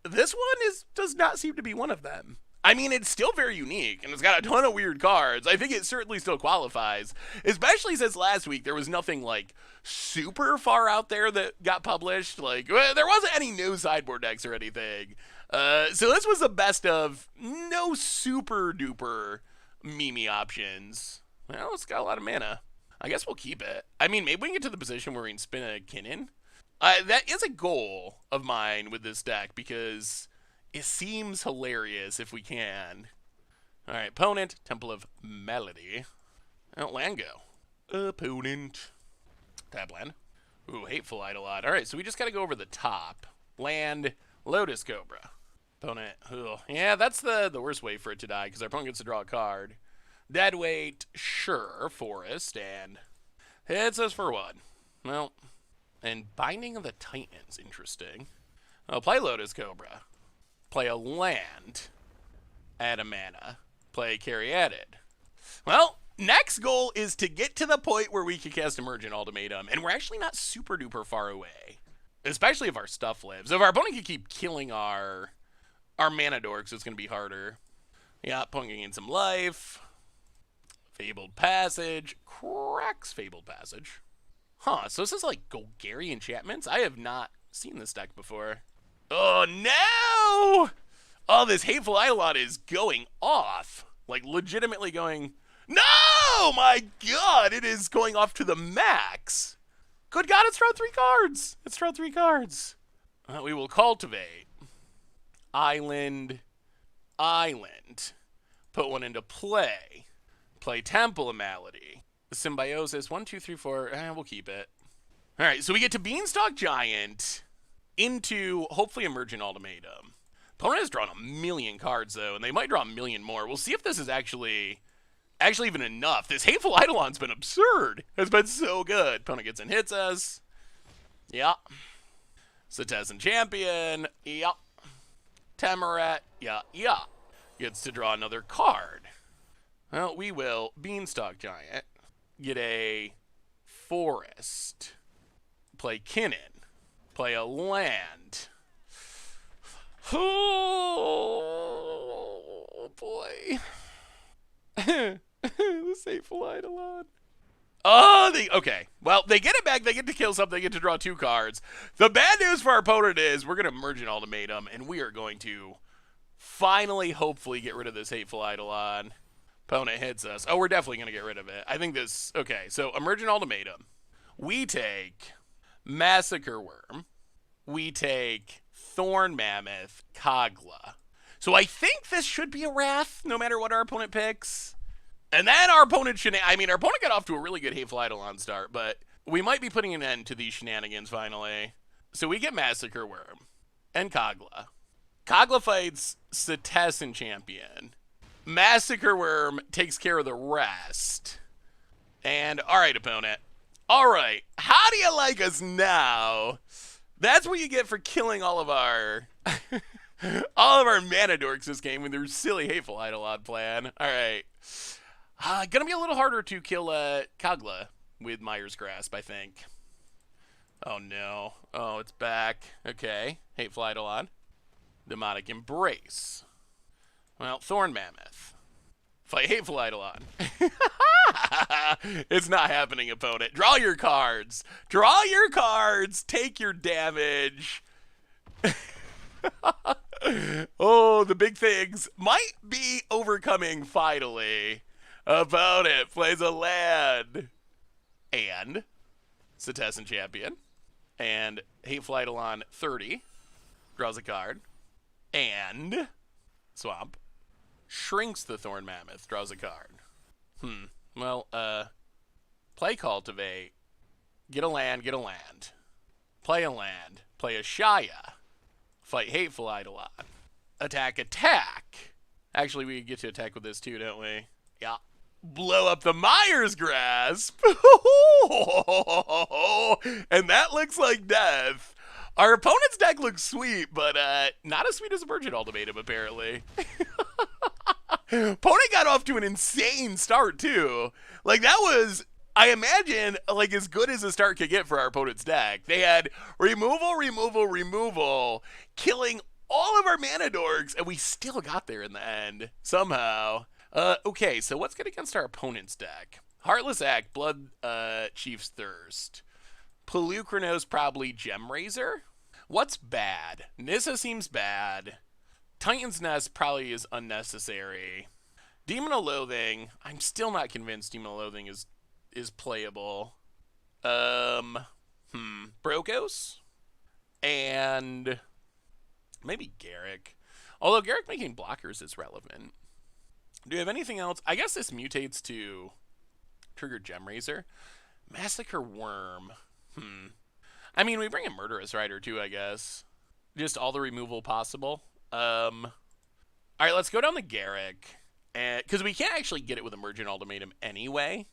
this one does not seem to be one of them. I mean, it's still very unique, and it's got a ton of weird cards. I think it certainly still qualifies, especially since last week there was nothing, like, super far out there that got published. Like, there wasn't any new sideboard decks or anything. So this was the best of no super-duper meme options. Well, it's got a lot of mana. I guess we'll keep it. I mean, maybe we can get to the position where we can spin a Kinnan. That is a goal of mine with this deck, because it seems hilarious if we can. Alright, opponent, Temple of Melody. Oh, land go. Opponent. Tap land. Ooh, Hateful Eidolon. Alright, so we just gotta go over the top. Land, Lotus Cobra. Opponent, yeah, that's the worst way for it to die, because our opponent gets to draw a card. Deadweight, sure, Forest, and hits us for 1. Well, and Binding of the Titans, interesting. I'll play Lotus Cobra. Play a land. Add a mana. Play Caryatid. Well, next goal is to get to the point where we can cast Emergent Ultimatum, and we're actually not super duper far away. Especially if our stuff lives. If our opponent can keep killing our mana dorks, it's going to be harder. Yeah, opponent can gain some life. Fabled Passage. Cracks Fabled Passage. Huh, so this is like Golgari enchantments? I have not seen this deck before. Oh, no! Oh, this Hateful Eidolon is going off. Like, legitimately going... No! My God! It is going off to the max. Good God, it's drawn 3 cards. It's drawn 3 cards. We will cultivate. Island. Put one into play. Play Temple of Malady. Symbiosis. 1, 2, 3, 4. We'll keep it. Alright, so we get to Beanstalk Giant into, hopefully, Emergent Ultimatum. Opponent has drawn 1,000,000 cards, though, and they might draw 1,000,000 more. We'll see if this is actually even enough. This Hateful Eidolon's been absurd. It's been so good. Opponent gets and hits us. Yeah. Citizen Champion. Yeah. Temerat. Yeah. Gets to draw another card. Well, we will Beanstalk Giant. Get a Forest. Play Kinnan. Play a land. Oh, boy. This hateful Eidolon. Oh, okay. Well, they get it back. They get to kill something. They get to draw 2 cards. The bad news for our opponent is we're going to Emergent Ultimatum, and we are going to finally, hopefully, get rid of this hateful Eidolon. Opponent hits us. Oh, we're definitely going to get rid of it. I think this... Okay, so Emergent Ultimatum. We take Massacre Worm. We take Thorn Mammoth, Kogla. So I think this should be a Wrath, no matter what our opponent picks. And then our opponent our opponent got off to a really good hateful Eidolon start, but we might be putting an end to these shenanigans finally. So we get Massacre Worm and Kogla. Kogla fights Cetizen Champion. Massacre Worm takes care of the rest. And, alright, opponent. Alright, how do you like us now? That's what you get for killing all of our... all of our mana dorks this game with their silly hateful Eidolon plan. Alright. Gonna be a little harder to kill Kogla with Mire's Grasp, I think. Oh no. Oh, it's back. Okay. Hateful Eidolon. Demonic Embrace. Well, Thorn Mammoth. Fight Hateful Eidolon. It's not happening, opponent. Draw your cards. Draw your cards. Take your damage. Oh, the big things might be overcoming finally. Opponent plays a land. And Cetizen Champion. And Hateful Eidolon 30. Draws a card. And Swamp. Shrinks the Thorn Mammoth. Draws a card. Well, play Cultivate. Get a land, get a land. Play a land. Play a Shaya. Fight Hateful Eidolon. Attack, attack. Actually, we get to attack with this too, don't we? Yeah. Blow up the Mire's Grasp. And that looks like death. Our opponent's deck looks sweet, but not as sweet as Emergent Ultimatum, apparently. Opponent got off to an insane start, too. Like, that was, I imagine, like, as good as a start could get for our opponent's deck. They had removal, removal, removal, killing all of our mana dorks, and we still got there in the end, somehow. Okay, so what's good against our opponent's deck? Heartless Act, Blood Chief's Thirst. Pelucranos, probably Gemraiser. What's bad? Nissa seems bad. Titan's Nest probably is unnecessary. Demon of Loathing, I'm still not convinced Demon of Loathing is playable. Brokos? And maybe Garrick. Although Garrick making blockers is relevant. Do you have anything else? I guess this mutates to trigger Gemraiser. Massacre Worm. I mean, we bring a Murderous Rider too, I guess. Just all the removal possible. Alright, let's go down the Garrick. Because we can't actually get it with Emergent Ultimatum anyway.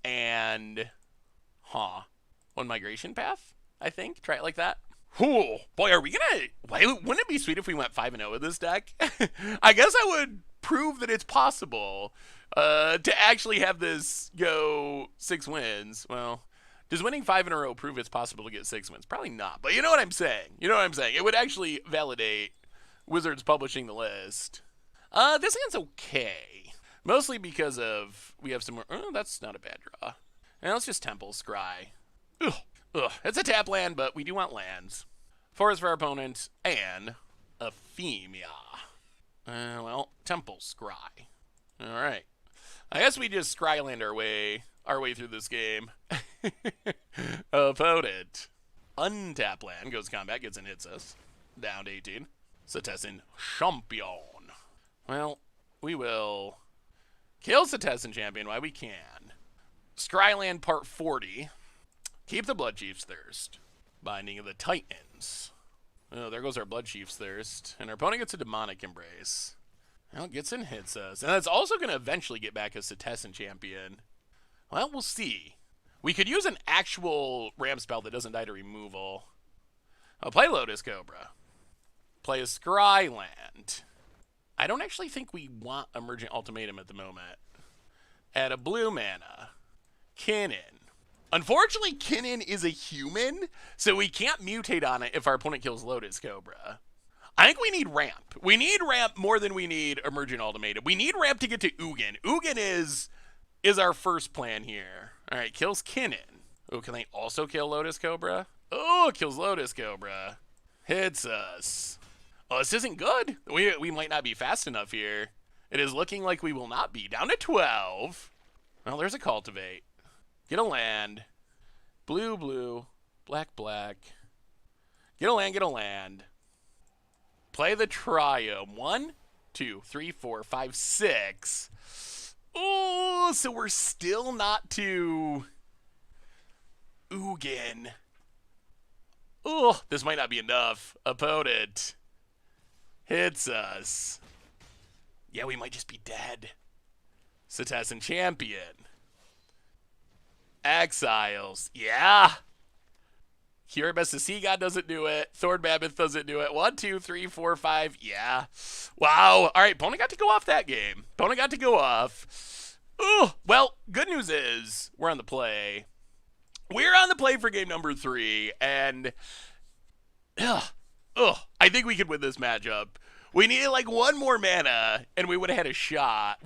And, one Migration Path, I think. Try it like that. Ooh, boy, are we gonna... Wouldn't it be sweet if we went 5-0 with this deck? I guess I would prove that it's possible to actually have this go 6 wins. Well, does winning 5 in a row prove it's possible to get 6 wins? Probably not, but you know what I'm saying. You know what I'm saying. It would actually validate Wizards publishing the list. This hand's okay. Mostly because of... We have some more... Oh, that's not a bad draw. And let's just Temple Scry. Ugh. It's a tap land, but we do want lands. Forest for our opponent, and Ephemia. Well, Temple Scry. Alright. I guess we just Scryland our way through this game. Opponent. Untap land, goes combat, gets and hits us. Down to 18. Cetizen Champion. Well, we will kill Cetizen Champion while we can. Scryland Part 40. Keep the Blood Chief's Thirst. Binding of the Titans. Oh, there goes our Blood Chief's Thirst. And our opponent gets a Demonic Embrace. Well, it gets and hits us. And that's also going to eventually get back a Cetizen Champion. Well, we'll see. We could use an actual Ram spell that doesn't die to removal. I'll play Lotus Cobra. Play a Scryland. I don't actually think we want Emergent Ultimatum at the moment. Add a blue mana. Kinnan. Unfortunately, Kinnan is a human, so we can't mutate on it if our opponent kills Lotus Cobra. I think we need ramp. We need ramp more than we need Emergent Ultimatum. We need ramp to get to Ugin. Ugin is is our first plan here. All right, kills Kinnan. Oh, can they also kill Lotus Cobra? Oh, kills Lotus Cobra. Hits us. Oh, this isn't good. We might not be fast enough here. It is looking like we will not be. Down to 12. Well, there's a cultivate. Get a land. Blue, blue. Black, black. Get a land, get a land. Play the triome. 1, 2, 3, 4, 5, 6. Oh, so we're still not to Ugin. Oh, this might not be enough. Opponent hits us. Yeah, we might just be dead. Cetizen Champion. Exiles. Yeah. Kiribati Sea God doesn't do it. Thorn Mammoth doesn't do it. 1, 2, 3, 4, 5. Yeah. Wow. All right, opponent got to go off that game. Opponent got to go off. Oh, well, good news is we're on the play. We're on the play for game number 3, and I think we could win this matchup. We needed like one more mana, and we would have had a shot.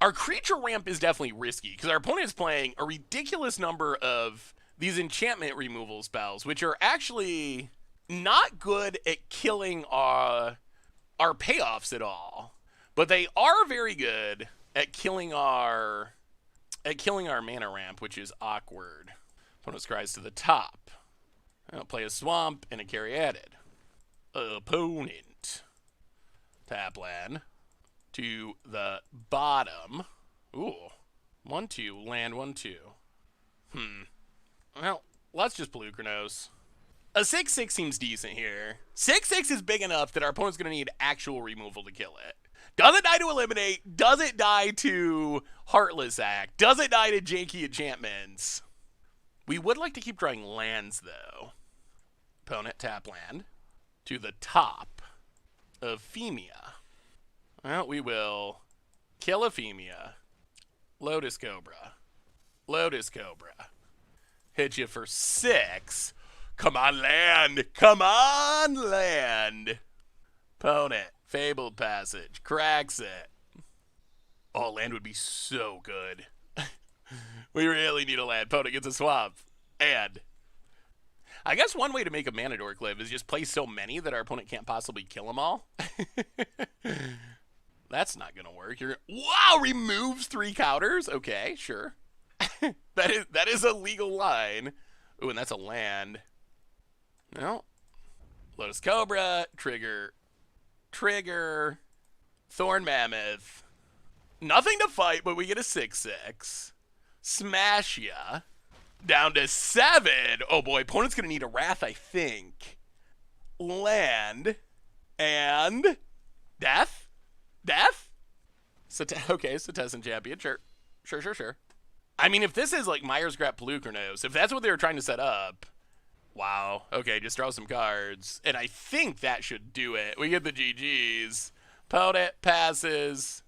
Our creature ramp is definitely risky, because our opponent is playing a ridiculous number of these enchantment removal spells, which are actually not good at killing our payoffs at all. But they are very good at killing our mana ramp, which is awkward. Opponent scries to the top. I'll play a swamp and a caryatid. Opponent. Tap land to the bottom. Ooh. 1, 2. Land 1, 2. Well, let's just blue Chronos. A 6/6 seems decent here. 6/6 is big enough that our opponent's going to need actual removal to kill it. Doesn't die to eliminate. Doesn't die to Heartless Act. Doesn't die to janky enchantments. We would like to keep drawing lands, though. Opponent tap land to the top of Femia. Well, we will kill a Femia. Lotus Cobra. Lotus Cobra. Hit you for 6. Come on, land. Come on, land. Opponent. Fabled Passage. Cracks it. Oh, land would be so good. We really need a land. Opponent gets a swamp. And I guess one way to make a mana dork live is just play so many that our opponent can't possibly kill them all. That's not going to work. Wow, removes 3 counters? Okay, sure. That is a legal line. Ooh, and that's a land. No. Lotus Cobra, trigger, Thorn Mammoth. Nothing to fight, but we get a 6/6. Smash ya. Down to 7. Oh boy, opponent's gonna need a Wrath, I think. Land. And death? Death? Okay, Cetizen Champion, sure. Sure. I mean, if this is like Myers Grap Pelucranos, if that's what they were trying to set up, wow. Okay, just draw some cards. And I think that should do it. We get the GGs. Opponent passes.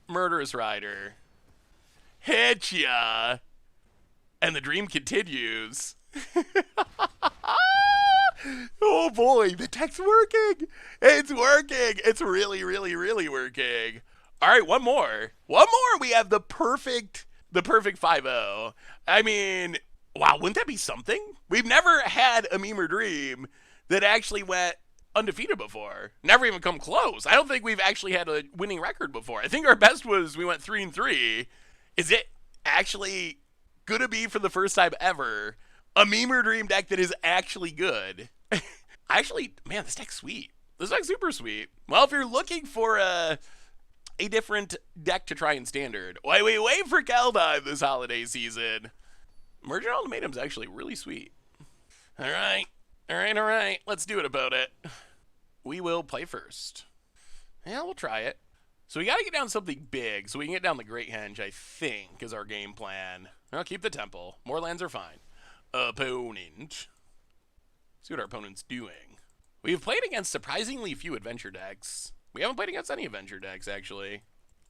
Murderous Rider. Hit ya. And the dream continues. Oh boy, the tech's working. It's working. It's really, really, really working. All right, one more. We have the perfect 5-0. I mean, wow, wouldn't that be something? We've never had a meme or dream that actually went undefeated before. Never even come close. I don't think we've actually had a winning record before. I think our best was we went 3-3. Is it actually gonna be, for the first time ever, a meme or dream deck that is actually good? Actually, man, this deck's sweet. This deck's super sweet. Well, if you're looking for a different deck to try in Standard, wait for Kaldheim this holiday season. Emergent Ultimatum's actually really sweet. All right. Let's do it about it. We will play first. Yeah, we'll try it. So we got to get down something big so we can get down the Great Henge, I think, is our game plan. I'll keep the Temple. More lands are fine. Opponent. See what our opponent's doing. We have played against surprisingly few adventure decks. We haven't played against any adventure decks, actually.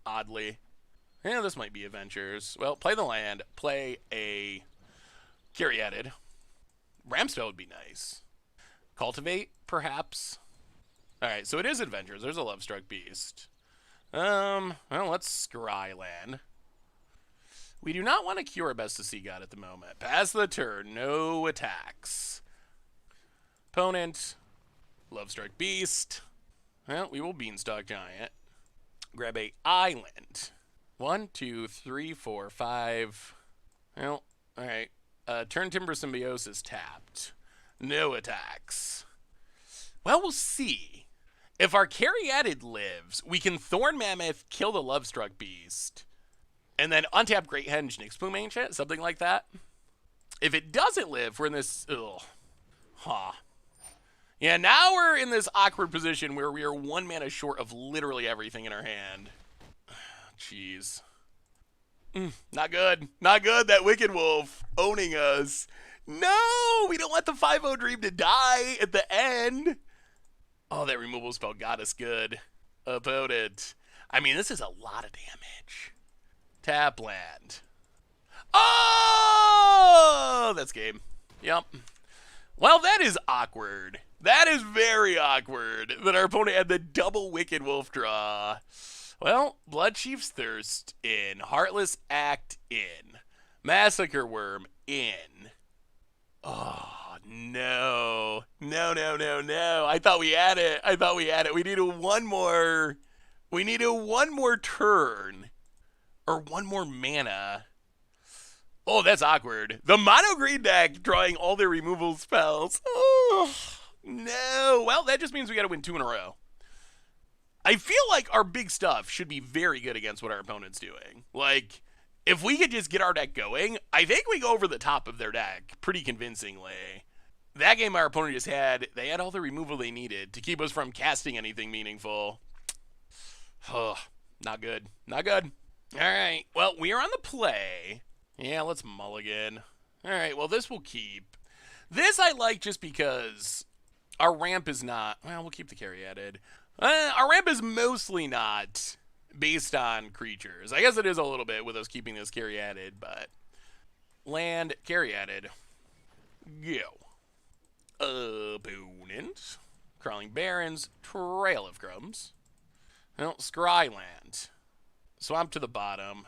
Oddly. Yeah, this might be adventures. Well, play the land. Play a Caryatid. Ramspell would be nice. Cultivate, perhaps. Alright, so it is adventures. There's a Lovestruck Beast. Well, let's scry land. We do not want to cure our best to see God at the moment. Pass the turn. No attacks. Opponent. Lovestruck Beast. Well, we will Beanstalk Giant. Grab a island. 1, 2, 3, 4, 5. Well, alright. Turn Timber Symbiosis tapped. No attacks. Well, we'll see. If our Caryatid lives, we can Thorn Mammoth, kill the Lovestruck Beast, and then untap Great Henge, Nyxbloom Ancient, something like that. If it doesn't live, we're in this... Ugh. Huh. Yeah, now we're in this awkward position where we are 1 mana short of literally everything in our hand. Jeez. Not good. Not good, that Wicked Wolf owning us. No! We don't want the 5-0 Dream to die at the end. Oh, that removal spell got us good. Opponent. I mean, this is a lot of damage. Tap land. Oh! That's game. Yep. Well, that is awkward. That is very awkward that our opponent had the double Wicked Wolf draw. Well, Bloodchief's Thirst in. Heartless Act in. Massacre Worm in. Oh, no. No, no, no, no. I thought we had it. I thought we had it. We needed one more. We needed one more turn. Or one more mana. Oh, that's awkward. The mono green deck drawing all their removal spells. Oh, no. Well, that just means we got to win 2 in a row. I feel like our big stuff should be very good against what our opponent's doing. Like, if we could just get our deck going, I think we go over the top of their deck pretty convincingly. That game our opponent just had, they had all the removal they needed to keep us from casting anything meaningful. Oh, not good. Not good. All right. Well, we are on the play. Yeah, let's mulligan. All right, well, this will keep. This I like just because our ramp is not... Well, we'll keep the Caryatid. Our ramp is mostly not based on creatures. I guess it is a little bit with us keeping this Caryatid, but... Land, Caryatid. Go. Opponent. Crawling Barrens, Trail of Crumbs. Well, Scryland. Swamp to the bottom.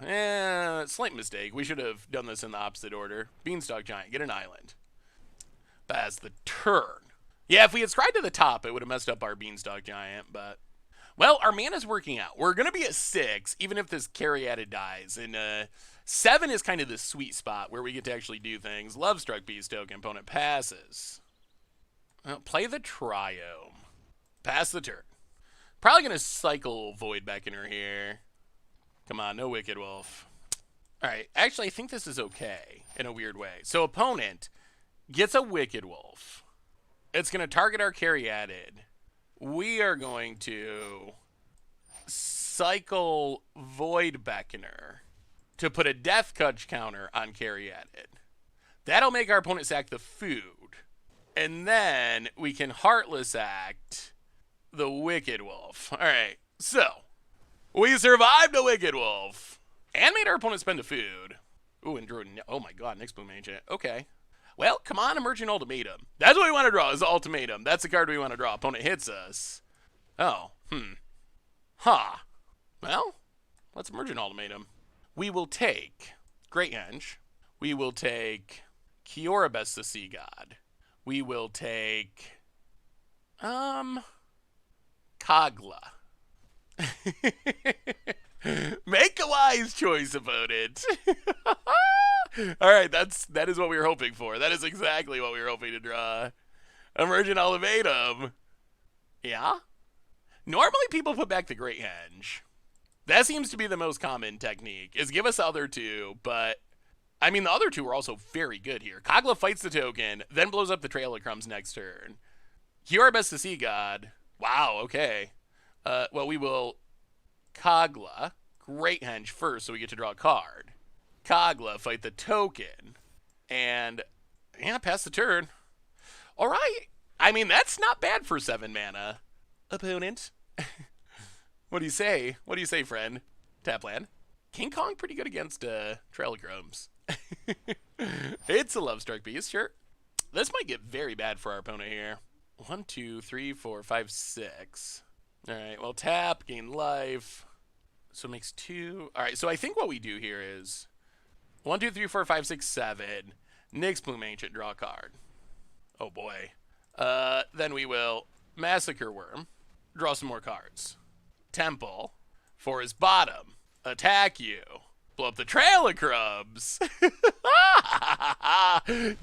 Slight mistake. We should have done this in the opposite order. Beanstalk Giant, get an island. Pass the turn. Yeah, if we had scryed to the top, it would have messed up our Beanstalk Giant, but... Well, our mana's working out. We're going to be at 6, even if this Caryatid dies. And 7 is kind of the sweet spot where we get to actually do things. Lovestruck Beast token, opponent passes. Well, play the Triome. Pass the turn. Probably going to cycle Void Beckoner here. Come on, no Wicked Wolf. All right, actually, I think this is okay in a weird way. So opponent gets a Wicked Wolf. It's going to target our Caryatid. We are going to cycle Void Beckoner to put a Death Touch counter on Caryatid. That'll make our opponent sack the food. And then we can Heartless Act the Wicked Wolf. All right, so... We survived a Wicked Wolf. And made our opponent spend a food. Ooh, and drew... Oh my god, Nyxbloom Ancient. Okay. Well, come on, Emergent Ultimatum. That's what we want to draw, is the Ultimatum. That's the card we want to draw. Opponent hits us. Oh, Huh. Well, let's Emergent Ultimatum. We will take Great Henge. We will take Kiora Best the Sea God. We will take... Kogla. Make a wise choice, opponent. All right, that is what we were hoping for. That is exactly what we were hoping to draw. Emergent Ultimatum. Yeah? Normally people put back the Great Henge. That seems to be the most common technique, is give us the other two, but... I mean, the other two are also very good here. Kogla fights the token, then blows up the Trail of Crumbs next turn. Kiora Best the Sea God. Wow, okay. Well, we will Kogla, Great Henge first, so we get to draw a card. Kogla, fight the token. And, yeah, pass the turn. All right. I mean, that's not bad for 7 mana. Opponent. What do you say? What do you say, friend? Tap land. King Kong pretty good against Trail of Crumbs. It's a Lovestruck Beast, sure. This might get very bad for our opponent here. 1, 2, 3, 4, 5, 6. All right, well, tap, gain life. So it makes 2. All right, so I think what we do here is 1, 2, 3, 4, 5, 6, 7. Nyx Plume Ancient, draw a card. Oh boy. Then we will Massacre Worm, draw some more cards. Temple, for his bottom, attack you, blow up the Trail of Crumbs.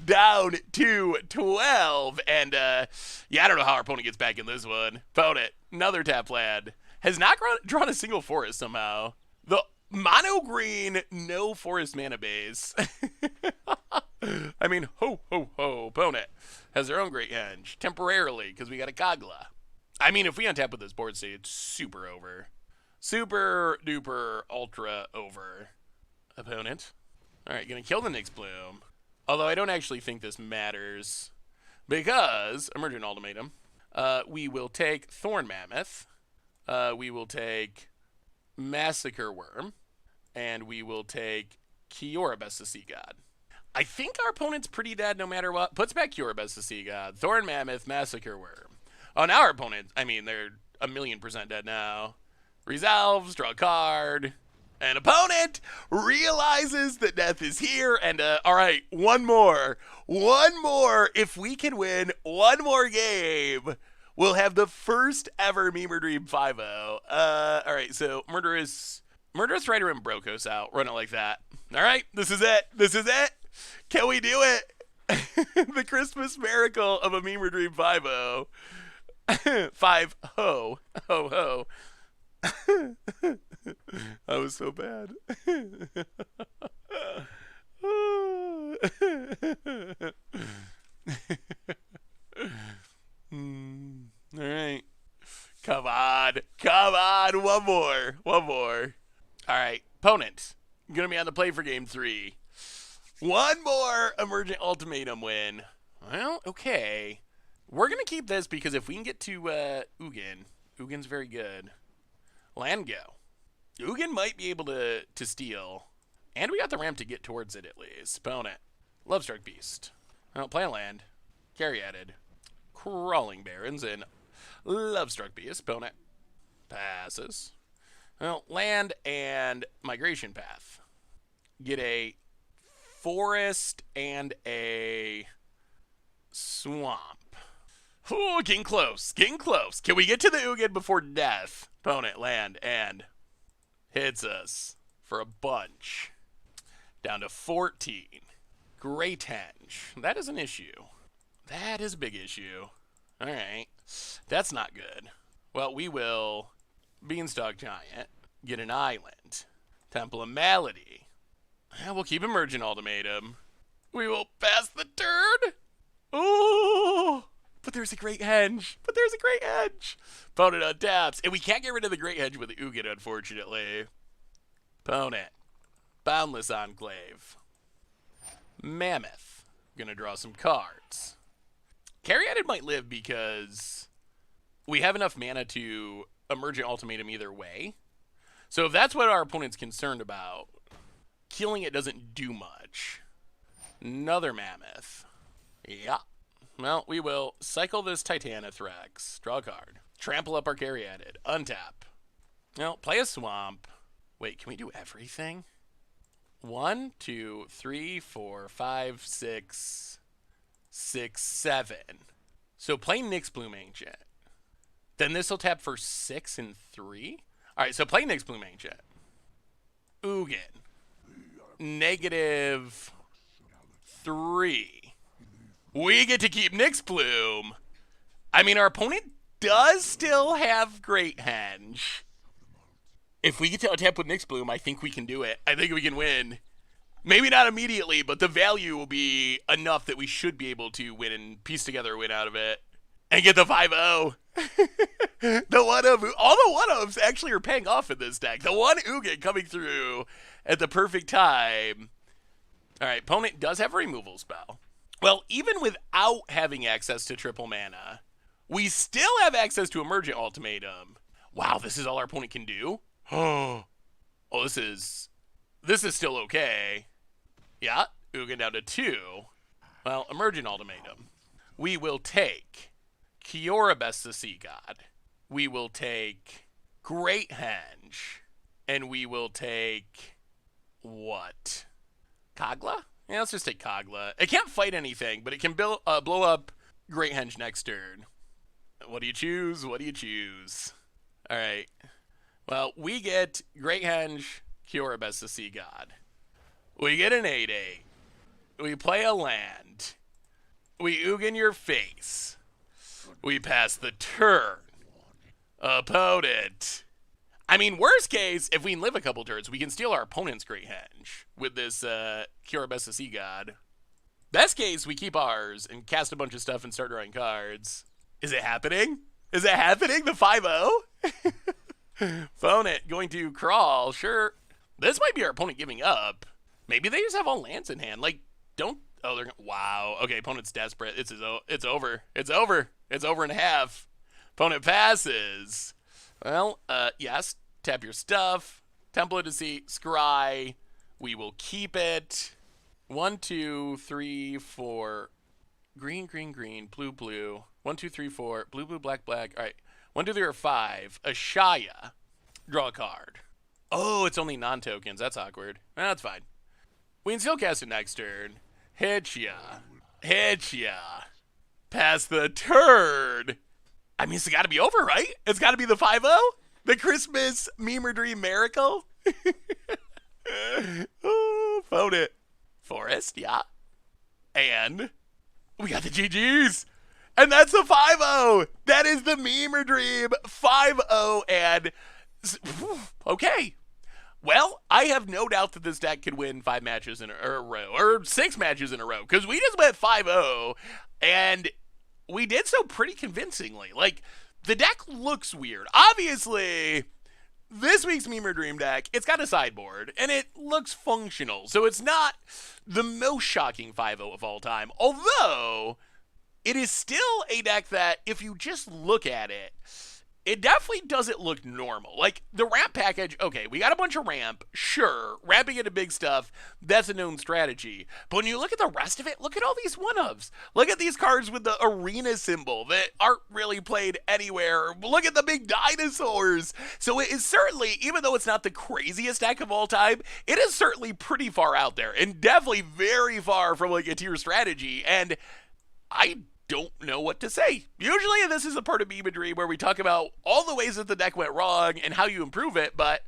Down to 12. And, yeah, I don't know how our opponent gets back in this one. Opponent, another tap land. Has not drawn a single forest somehow. The mono green, no forest mana base. I mean, ho, ho, ho. Opponent has their own Great Henge. Temporarily, because we got a Kagla. I mean, if we untap with this board state, it's super over. Super duper ultra over. Opponent. Alright, gonna kill the Nyx Bloom. Although I don't actually think this matters. Because, Emergent Ultimatum, we will take Thorn Mammoth. We will take Massacre Worm. And we will take Ikoria, Best of Sea God. I think our opponent's pretty dead no matter what. Puts back Ikoria, Best of Sea God. Thorn Mammoth, Massacre Worm. Oh, now our opponent, I mean, they're 1,000,000% dead now. Resolves, draw a card. And opponent realizes that death is here. And, all right, one more. One more. If we can win one more game, we'll have the first ever Meme or Dream 5-0. All right, so Murderous Rider and Brokos out. Run it like that. All right, this is it. This is it. Can we do it? The Christmas miracle of a Meme or Dream 5-0. 5-0. Ho, ho. That was so bad. All right. Come on. Come on. One more. One more. All right. Opponent. Going to be on the play for game 3. One more Emergent Ultimatum win. Well, okay. We're going to keep this because if we can get to Ugin, Ugin's very good. Land go. Ugin might be able to steal. And we got the ramp to get towards it at least. Opponent. Lovestruck Beast. Well, play a land. Caryatid. Crawling Barrens and Lovestruck Beast. Opponent. Passes. Well, land and Migration Path. Get a forest and a swamp. Ooh, getting close. Getting close. Can we get to the Ugin before death? Opponent, land, and hits us for a bunch. Down to 14. Great Henge. That is an issue. That is a big issue. All right. That's not good. Well, we will Beanstalk Giant, get an island. Temple of Malady. We'll keep Emergent Ultimatum. We will pass the turn. Ooh. But there's a Great Henge. But there's a Great Henge. Opponent untaps. And we can't get rid of the Great Henge with the Ugin, unfortunately. Opponent. Boundless Enclave. Mammoth. Gonna draw some cards. Caryatid might live because we have enough mana to Emergent Ultimatum either way. So if that's what our opponent's concerned about, killing it doesn't do much. Another Mammoth. Yeah. Well, we will cycle this Titanithrex. Draw a card. Trample up our Caryatid. Untap. No, play a swamp. Wait, can we do everything? 1, 2, 3, 4, 5, 6, 7. So play Nyx Plume Ancient. Then this will tap for 6 and 3. All right, so play Nyx Plume Ancient. Ugin. -3. We get to keep Nyx Plume. I mean, our opponent does still have Great Henge. If we get to untap with Nyx Plume, I think we can do it. I think we can win. Maybe not immediately, but the value will be enough that we should be able to win and piece together a win out of it. And get the 5-0. All the one-ofs actually are paying off in this deck. The one Ugin coming through at the perfect time. All right, opponent does have a removal spell. Well, even without having access to triple mana, we still have access to Emergent Ultimatum. Wow, this is all our opponent can do? Oh, this is still okay. Yeah, Ugin down to 2. Well, Emergent Ultimatum. We will take Ikoria, Best of Sea God. We will take Great Henge. And we will take what? Kogla? Yeah, let's just take Kogla. It can't fight anything, but it can blow up Great Henge next turn. What do you choose? What do you choose? All right. Well, we get Great Henge, Ikoria, Best of Sea God. We get an 8/8. We play a land. We oog in your face. We pass the turn. Opponent. I mean, worst case, if we can live a couple turns, we can steal our opponent's Great Henge with this Ikoria, Best of Sea God. Best case, we keep ours and cast a bunch of stuff and start drawing cards. Is it happening? Is it happening? The 5-0? Opponent going to crawl. Sure. This might be our opponent giving up. Maybe they just have all lands in hand. Like, don't... Oh, they're... Wow. Okay, opponent's desperate. It's over. It's over. It's over in half. Opponent passes. Well, yes. Tap your stuff. Template to see. Scry. We will keep it. 1, 2, 3, 4. Green, green, green. Blue, blue. 1, 2, 3, 4. Blue, blue, black, black. All right. 1, 2, 3, or 5. Ashaya. Draw a card. Oh, it's only non-tokens. That's awkward. That's fine. We can still cast it next turn. Hit ya. Hit ya. Pass the turn. I mean, it's got to be over, right? It's got to be the 5-0? The Christmas meme or dream miracle? Oh, phone it. Forest, yeah. And we got the GGs. And that's the 5-0. That is the meme or dream 5-0. And okay. Well, I have no doubt that this deck could win 5 matches in a row, or 6 matches in a row, because we just went 5-0, and we did so pretty convincingly. Like, the deck looks weird. Obviously, this week's Meme or Dream deck, it's got a sideboard, and it looks functional, so it's not the most shocking 5-0 of all time, although it is still a deck that, if you just look at it, it definitely doesn't look normal. Like, the ramp package, okay, we got a bunch of ramp, sure, ramping into big stuff, that's a known strategy. But when you look at the rest of it, look at all these one-ofs. Look at these cards with the arena symbol that aren't really played anywhere. Look at the big dinosaurs. So it is certainly, even though it's not the craziest deck of all time, it is certainly pretty far out there, and definitely very far from, like, a tier strategy, and I don't know what to say. Usually this is a part of Meme and Dream where we talk about all the ways that the deck went wrong and how you improve it, but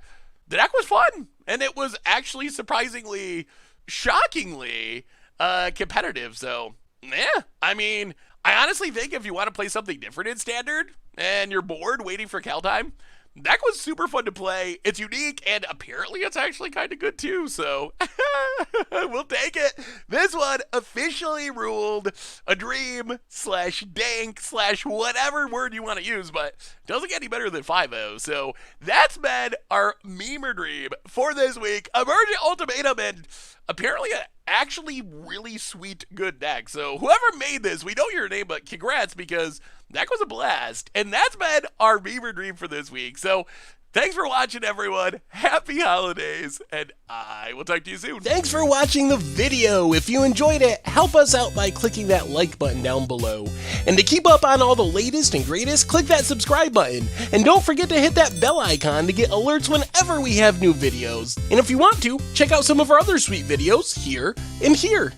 the deck was fun, and it was actually surprisingly, shockingly competitive. So, yeah, I mean, I honestly think if you want to play something different in Standard and you're bored waiting for Cal time, that was super fun to play. It's unique, and apparently it's actually kind of good too, so we'll take it. This one officially ruled a dream / dank / whatever word you want to use, but doesn't get any better than 5-0. So that's been our Meme or Dream for this week. Emergent Ultimatum, and apparently an actually really sweet, good deck. So whoever made this, we know your name, but congrats, because that was a blast. And that's been our Meme or Dream for this week. So thanks for watching, everyone. Happy holidays, and I will talk to you soon. Thanks for watching the video. If you enjoyed it, help us out by clicking that like button down below. And to keep up on all the latest and greatest, click that subscribe button. And don't forget to hit that bell icon to get alerts whenever we have new videos. And if you want to, check out some of our other sweet videos here and here.